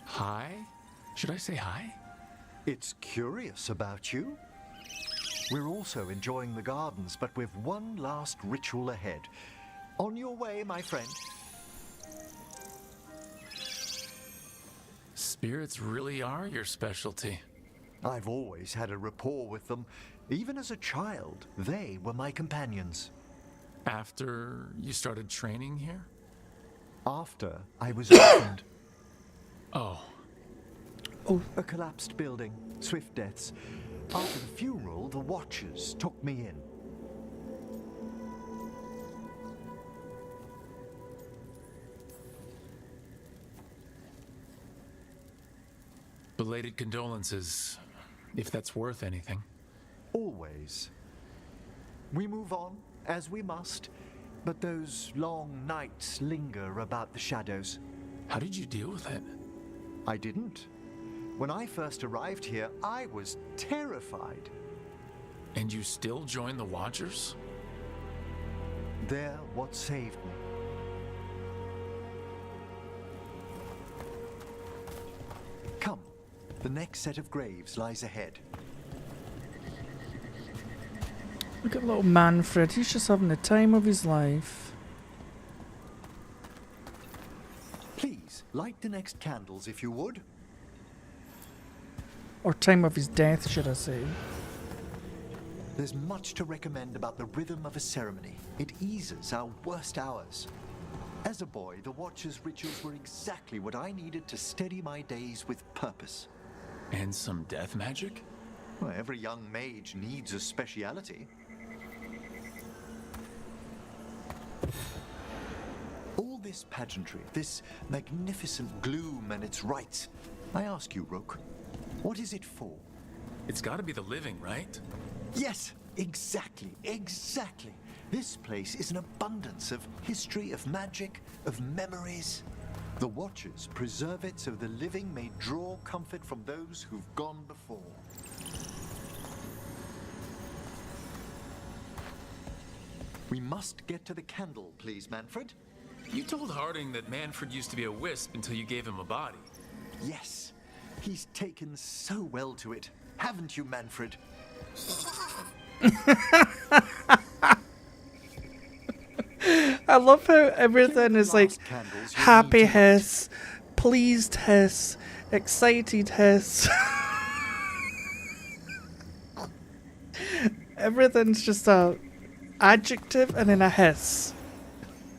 Hi? Should I say hi? It's curious about you. We're also enjoying the gardens, but with one last ritual ahead. On your way, my friend. Spirits really are your specialty. I've always had a rapport with them. Even as a child, they were my companions. After you started training here? After I was orphaned. Oh. Oh, a collapsed building, swift deaths. After the funeral, the Watchers took me in. Belated condolences, if that's worth anything. Always. We move on, as we must, but those long nights linger about the shadows. How did you deal with it? I didn't. When I first arrived here, I was terrified. And you still join the Watchers? They're what saved me. Come, the next set of graves lies ahead. Look at little Manfred, he's just having the time of his life. Please, light the next candles if you would. Or time of his death, should I say. There's much to recommend about the rhythm of a ceremony. It eases our worst hours. As a boy, the Watcher's rituals were exactly what I needed to steady my days with purpose. And some death magic? Well, every young mage needs a speciality. All this pageantry, this magnificent gloom and its rites. I ask you, Rook, what is it for? It's gotta be the living, right? Yes, exactly. This place is an abundance of history, of magic, of memories. The Watchers preserve it so the living may draw comfort from those who've gone before. We must get to the candle, please, Manfred. You told Harding that Manfred used to be a wisp until you gave him a body. Yes, he's taken so well to it. Haven't you, Manfred? I love how everything is like happy hiss, pleased hiss, excited hiss. Everything's just a adjective and then a hiss.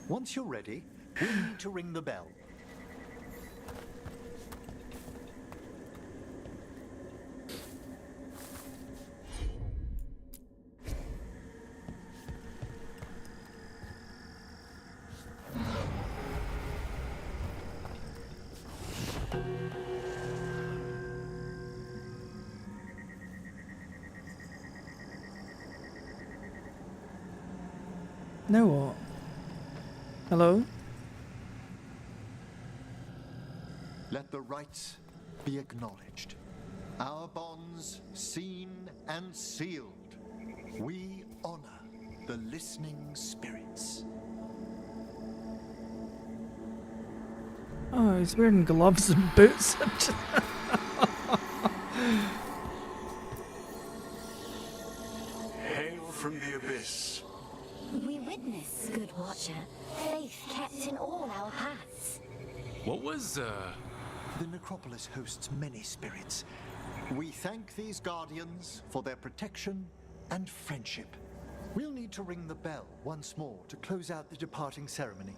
Once you're ready, we need to ring the bell. Now what? Hello? Let the rites be acknowledged. Our bonds seen and sealed. We honor the listening spirits. Oh, he's wearing gloves and boots. Hail from the abyss. We witness, good Watcher, faith kept in all our paths. What was, The necropolis hosts many spirits. We thank these guardians for their protection and friendship. We'll need to ring the bell once more to close out the departing ceremony.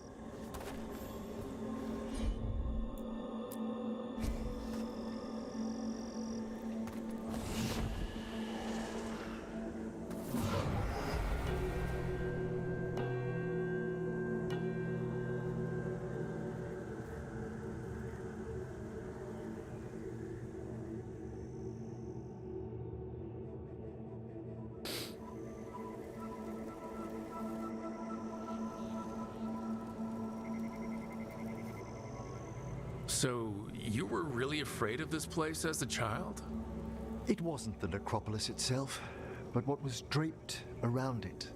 So, you were really afraid of this place as a child? It wasn't the necropolis itself, but what was draped around it.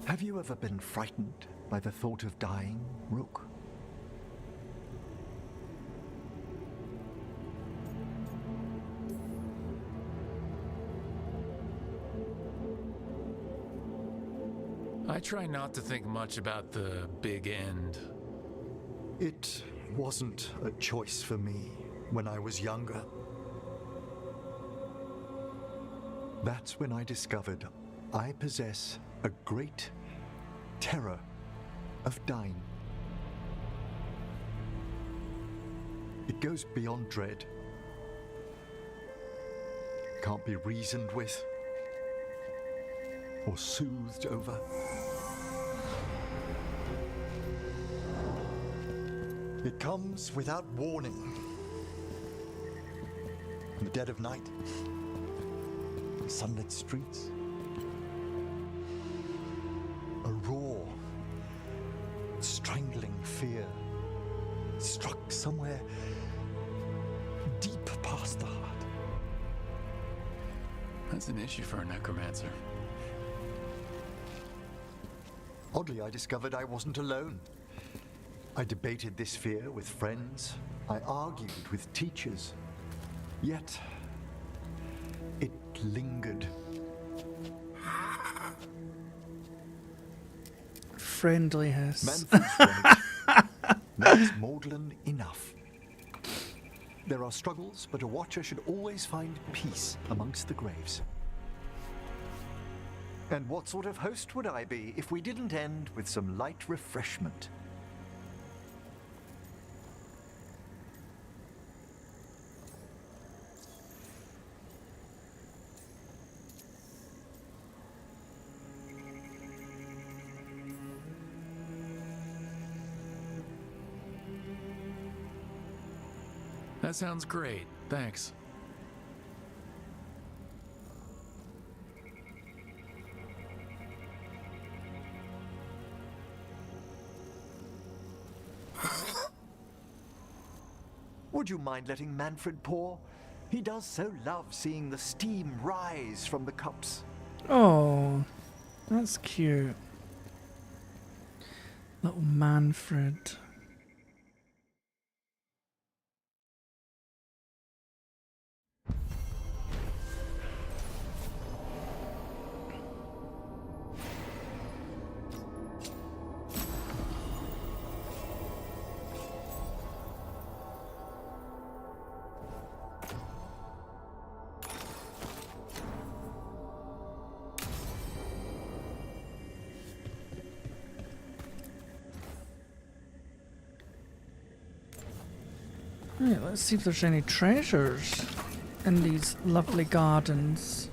Have you ever been frightened by the thought of dying, Rook? I try not to think much about the big end. It wasn't a choice for me when I was younger. That's when I discovered I possess a great terror of dying. It goes beyond dread. Can't be reasoned with or soothed over. It comes without warning. In the dead of night, in sunlit streets, a raw, strangling fear struck somewhere deep past the heart. That's an issue for a necromancer. Oddly, I discovered I wasn't alone. I debated this fear with friends. I argued with teachers. Yet, it lingered. Friendly hiss. Manfred's right. That's maudlin enough. There are struggles, but a watcher should always find peace amongst the graves. And what sort of host would I be if we didn't end with some light refreshment? That sounds great. Thanks. Would you mind letting Manfred pour? He does so love seeing the steam rise from the cups. Oh, that's cute. Little Manfred. Right, let's see if there's any treasures in these lovely gardens.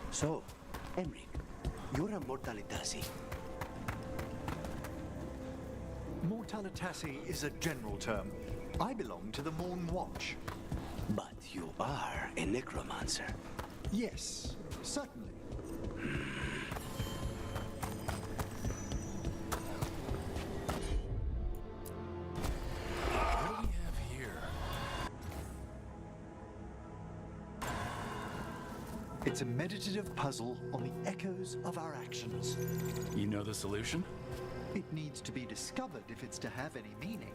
So, Emric, you're a Mortalitasi. Mortalitasi is a general term. I belong to the Morn Watch. But you are a necromancer. Yes, certainly. What do we have here? It's a meditative puzzle on the echoes of our actions. You know the solution? It needs to be discovered if it's to have any meaning.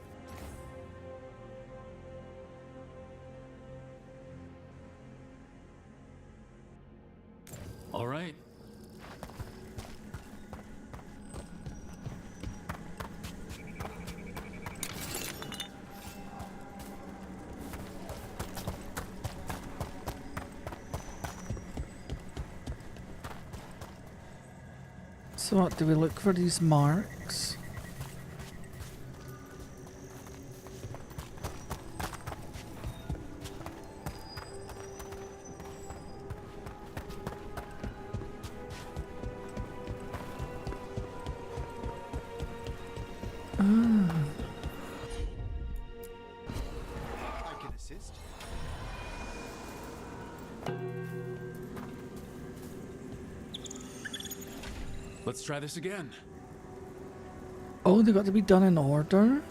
All right. So what, do we look for these marks? I can assist. Let's try this again. Oh, they got to be done in order?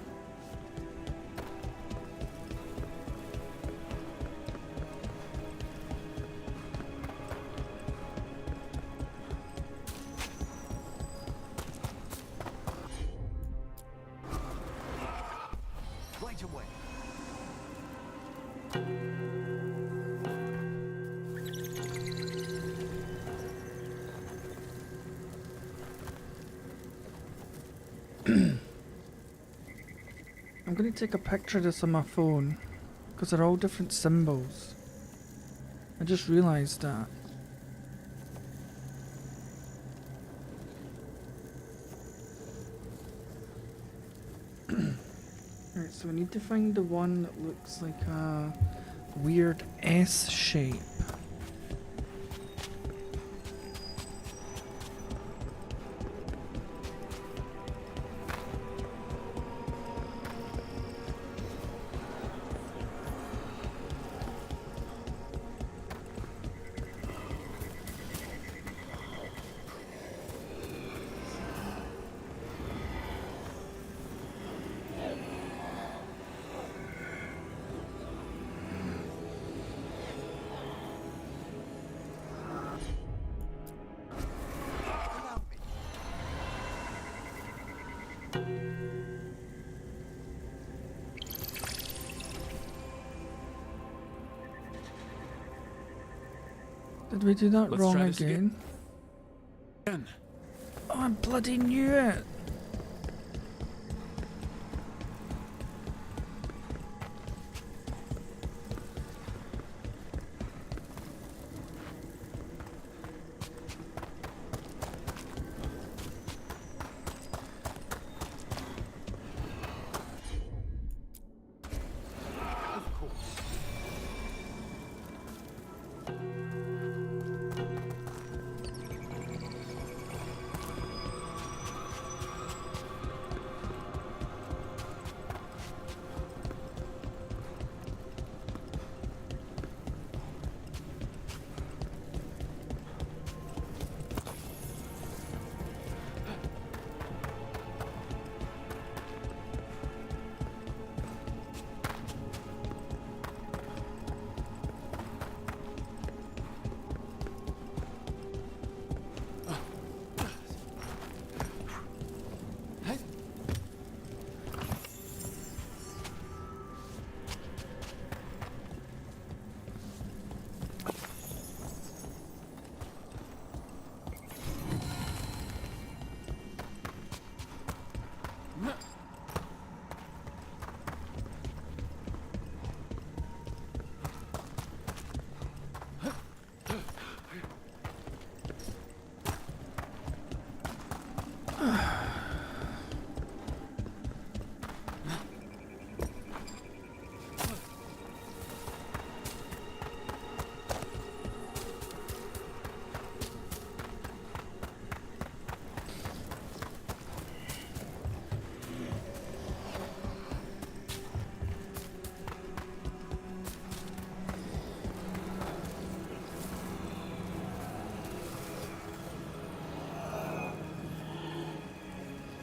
Right away. I'm going to take a picture of this on my phone because they're all different symbols. I just realised that. Alright, so we need to find the one that looks like a weird S shape. Did we do that Let's wrong try this again? again. Oh, I bloody knew it.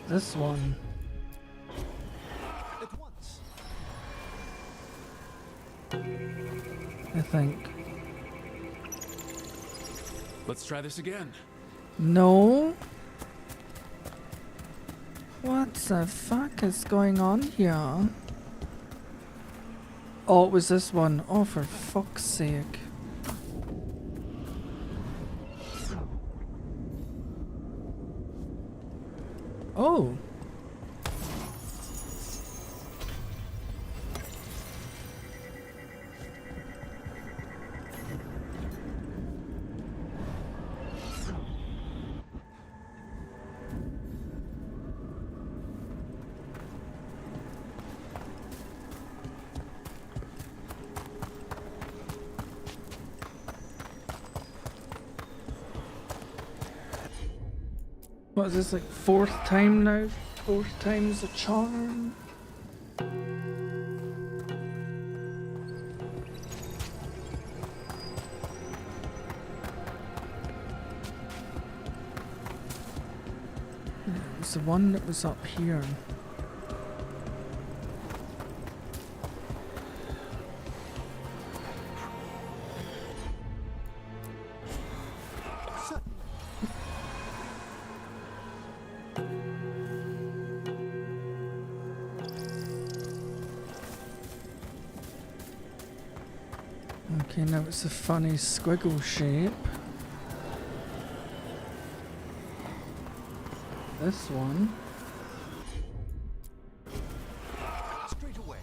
This one. At once. I think. Let's try this again. No. What the fuck is going on here? Oh, it was this one. Oh, for fuck's sake. Oh. What is this, like fourth time now? Fourth time's a charm? It was the one that was up here. Okay, now it's a funny squiggle shape. This one. Straight away.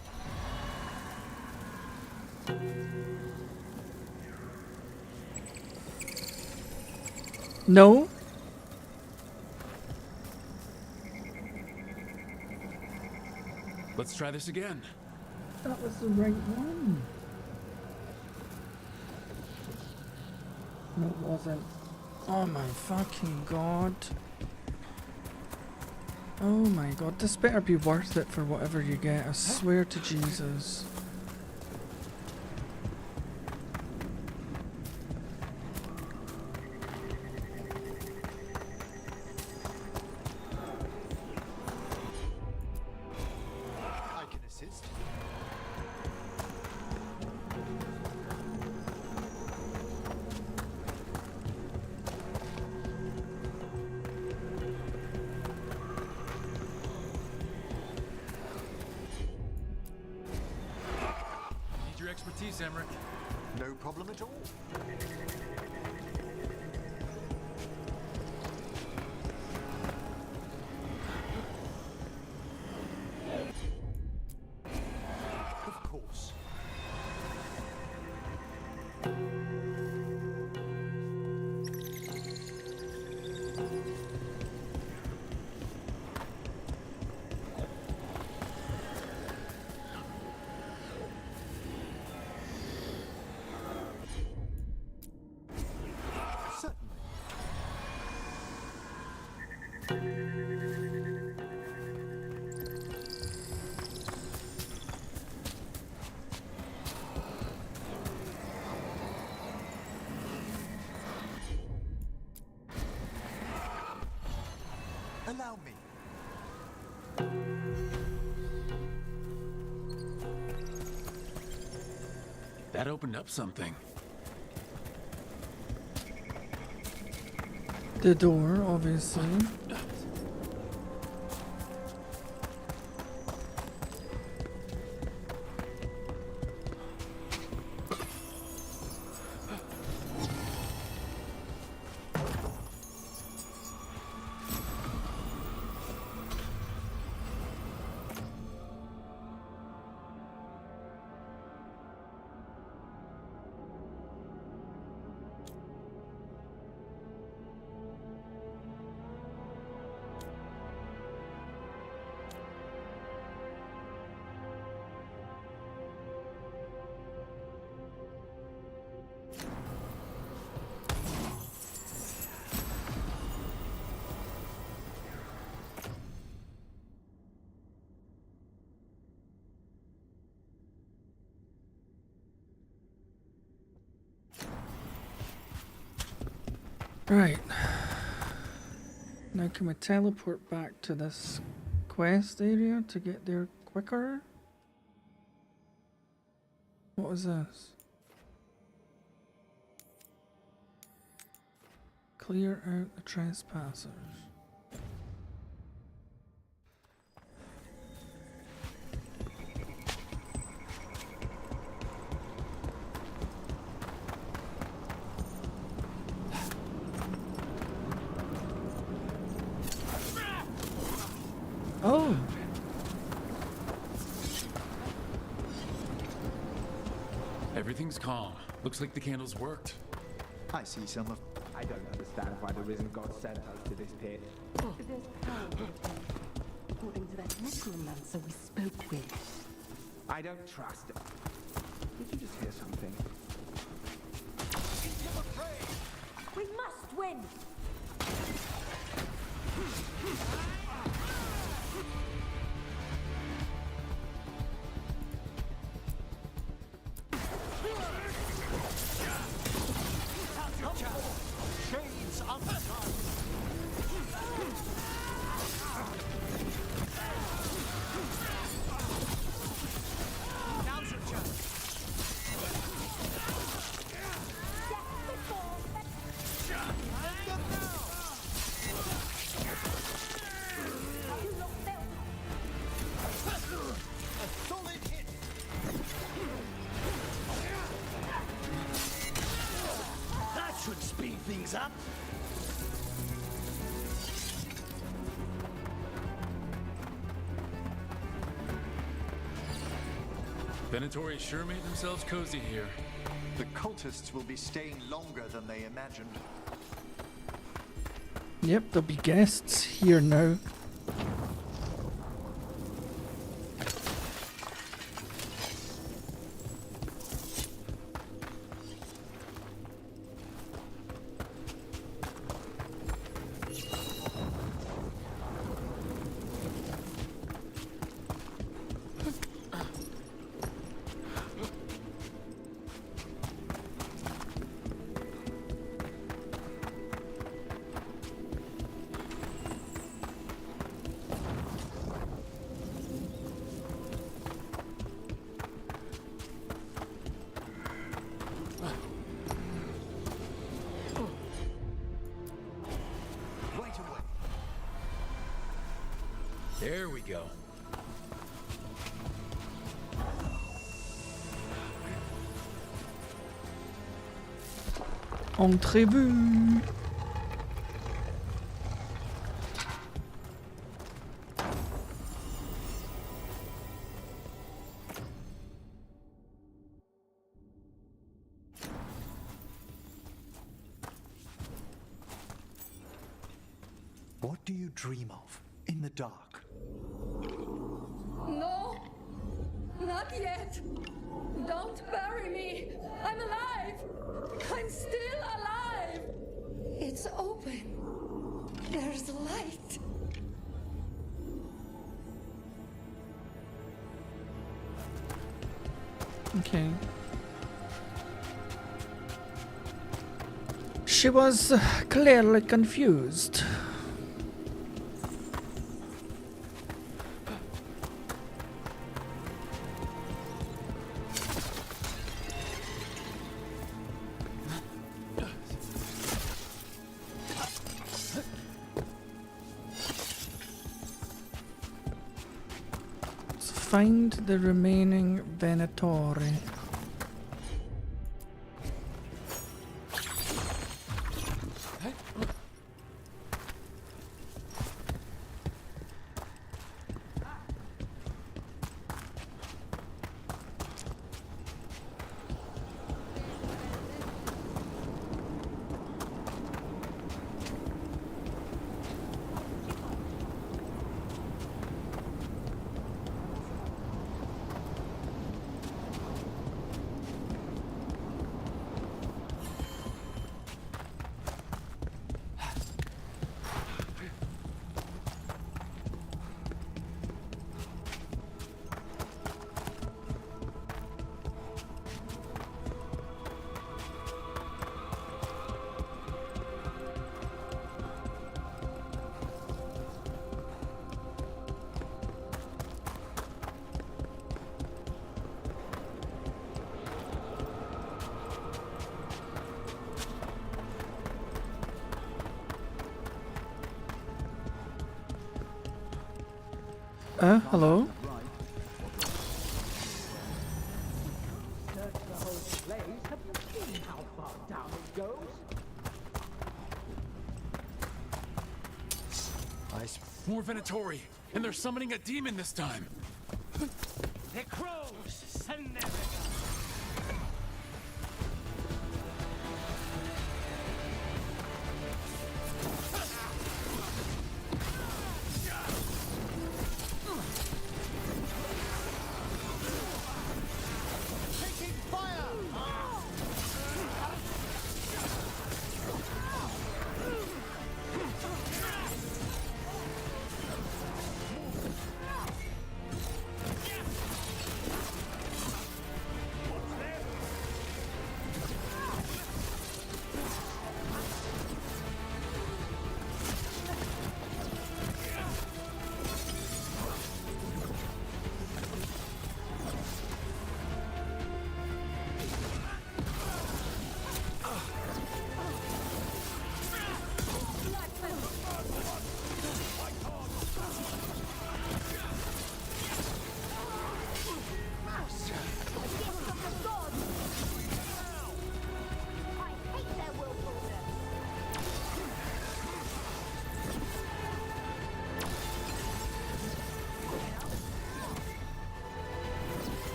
No. Let's try this again. That was the right one. No, it wasn't. Oh my fucking god. Oh my god, this better be worth it for whatever you get, I swear to Jesus. I can assist. Need your expertise, Emmerich. No problem at all. Allow me. That opened up something. The door, obviously. Right. Now can we teleport back to this quest area to get there quicker? What was this? Clear out the trespassers. Oh! Everything's calm. Looks like the candles worked. I see some of... I don't understand why the risen god sent us to this pit. There's power according to that necromancer we spoke with. I don't trust it. Did you just hear something? We must win! Shades of the sun. Now's your chance. A solid hit. That should speed things up. Venatori sure made themselves cozy here. The cultists will be staying longer than they imagined. Yep, there'll be guests here now. There we go. Entrevue. What do you dream of in the dark? No! Not yet! Don't bury me! I'm alive! I'm still alive! It's open. There's light. Okay. She was clearly confused. find the remaining Venatori. Hello? More Venatori, and they're summoning a demon this time. The crows send their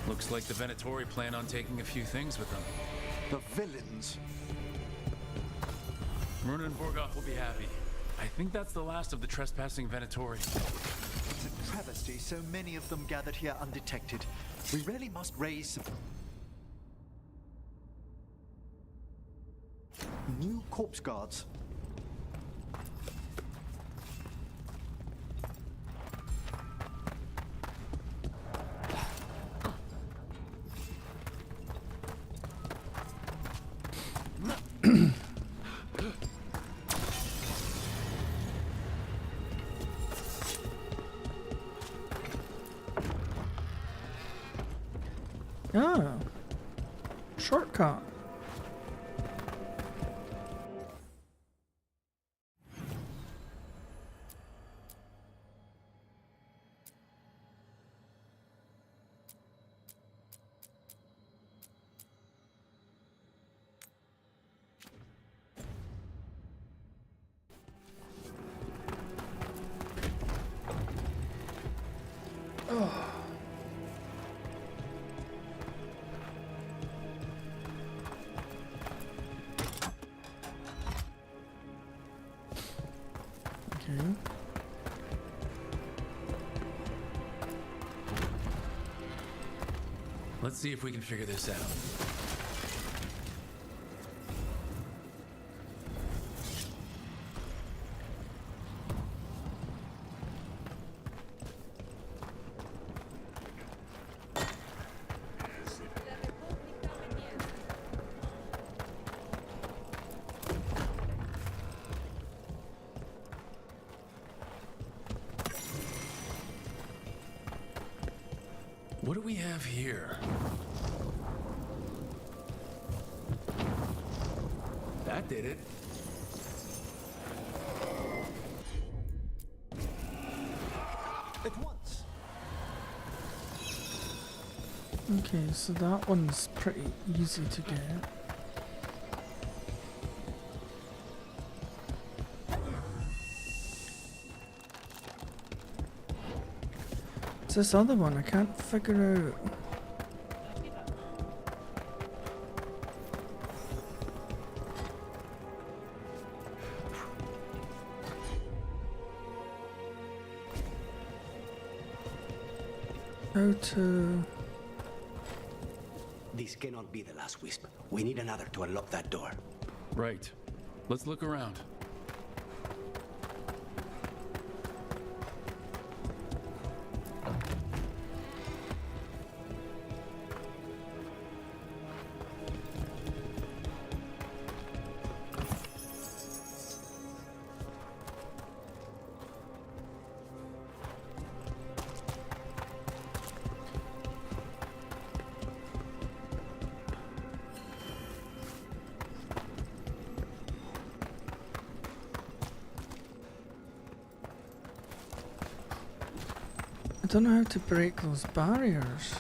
Looks like the Venatori plan on taking a few things with them. The villains. Myrna and Vorgoth will be happy. I think that's the last of the trespassing Venatori. It's a travesty so many of them gathered here undetected. We really must raise some new corpse guards. Ah, shortcut. Okay. Let's see if we can figure this out. What do we have here? That did it. At once. Okay, so that one's pretty easy to get. It's this other one I can't figure out. How to... This cannot be the last wisp. We need another to unlock that door. Right. Let's look around. I don't know how to break those barriers.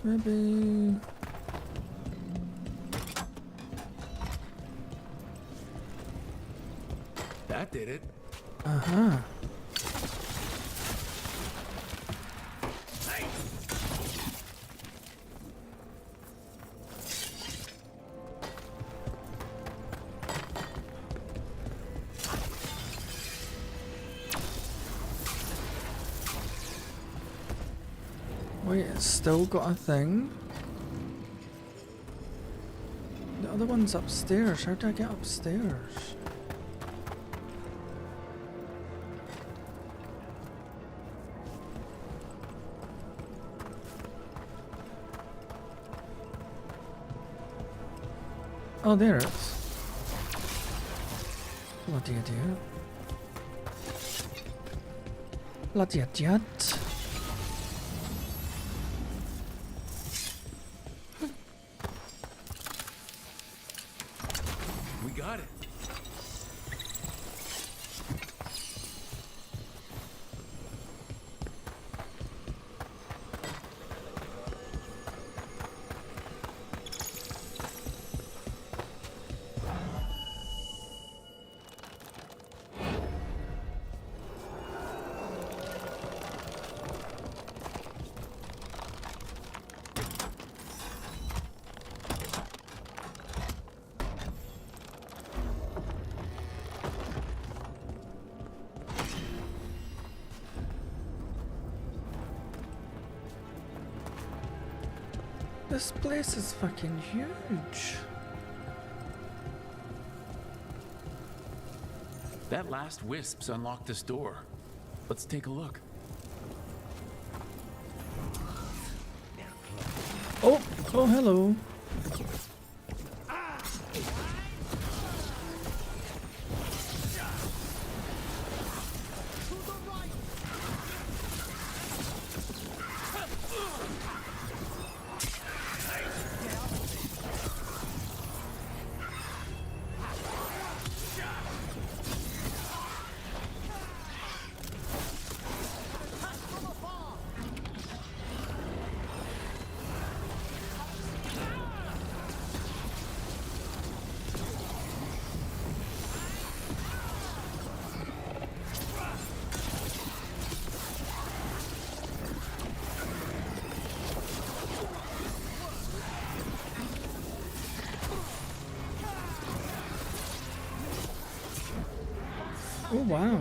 Maybe... That did it. Uh-huh. Wait, it's still got a thing? The other one's upstairs. How do I get upstairs? Oh, there it is. Bloody idiot. Bloody idiot. We got it. This place is fucking huge. That last wisp's unlocked this door. Let's take a look. Oh, oh, hello. Oh wow.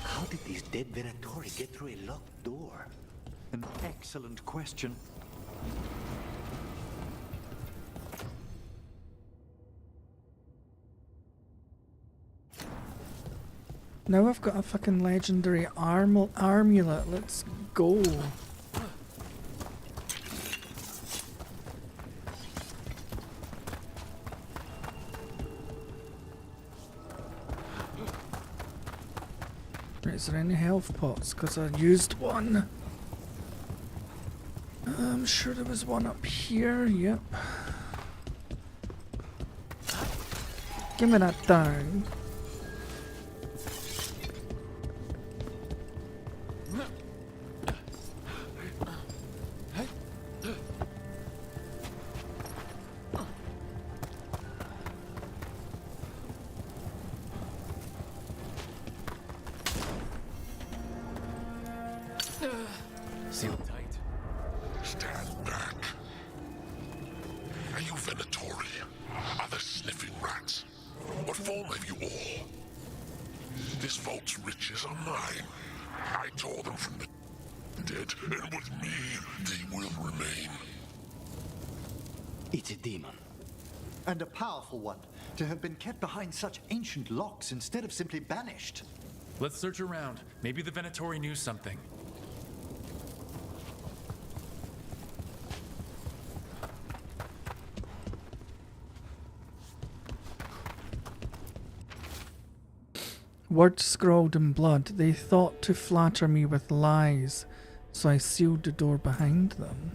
How did these dead Venatori get through a locked door? An excellent question. Now I've got a fucking legendary amulet. Let's go. Right, is there any health pots? Because I used one. I'm sure there was one up here. Yep. Give me that thing. Sealed tight. Stand back. Are you Venatori? Are the sniffing rats? What form have you all? This vault's riches are mine. I tore them from the dead, and with me, they will remain. It's a demon. And a powerful one, to have been kept behind such ancient locks instead of simply banished. Let's search around. Maybe the Venatori knew something. Words scrawled in blood. They thought to flatter me with lies, so I sealed the door behind them.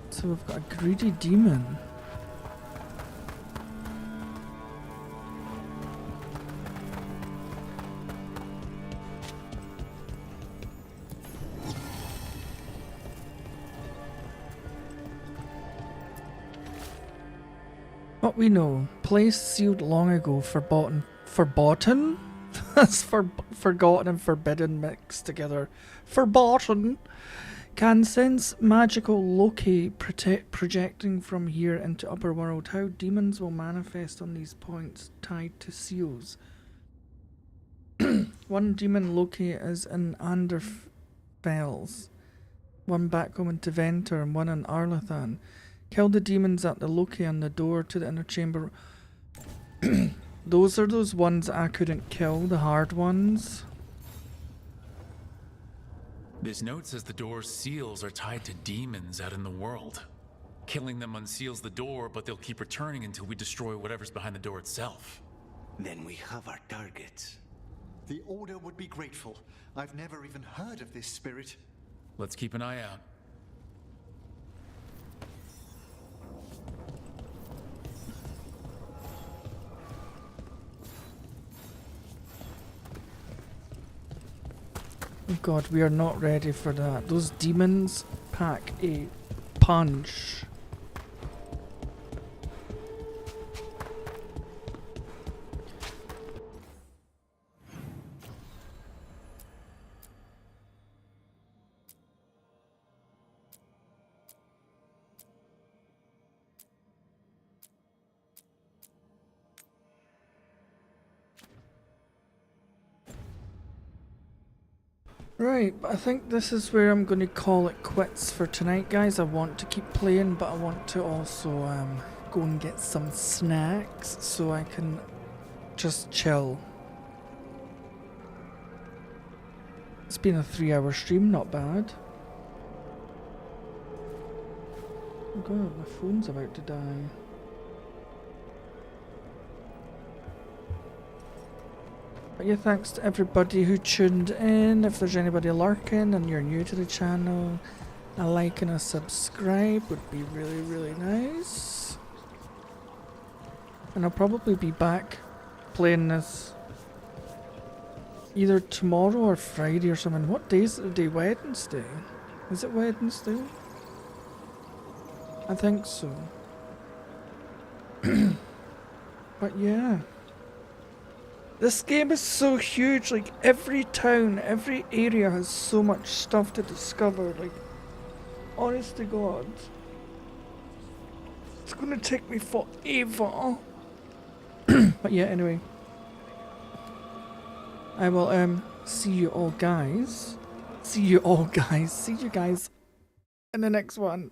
So we've got a greedy demon. What we know, place sealed long ago, forgotten? That's forgotten and forbidden mixed together. Forgotten! Can sense magical loci projecting from here into upper world. How demons will manifest on these points tied to seals. One demon loci is in Anderfels, one back home in Teventer, and one in Arlathan. Kill the demons at the loci on the door to the inner chamber. Those are those ones I couldn't kill, the hard ones. This note says the door's seals are tied to demons out in the world. Killing them unseals the door, but they'll keep returning until we destroy whatever's behind the door itself. Then we have our targets. The Order would be grateful. I've never even heard of this spirit. Let's keep an eye out. Oh god, we are not ready for that. Those demons pack a punch. Right, but I think this is where I'm going to call it quits for tonight, guys. I want to keep playing, but I want to also go and get some snacks so I can just chill. It's been a 3-hour stream, not bad. Oh god, my phone's about to die. But But yeah, thanks to everybody who tuned in. If there's anybody lurking and you're new to the channel, a like and a subscribe would be really, really nice. And I'll probably be back playing this either tomorrow or Friday or something. What day is it today? Wednesday? Is it Wednesday? I think so. But yeah. This game is so huge, like every town, every area has so much stuff to discover, like, honest to God. It's gonna take me forever. But yeah, anyway. I will, see you all guys. See you guys in the next one.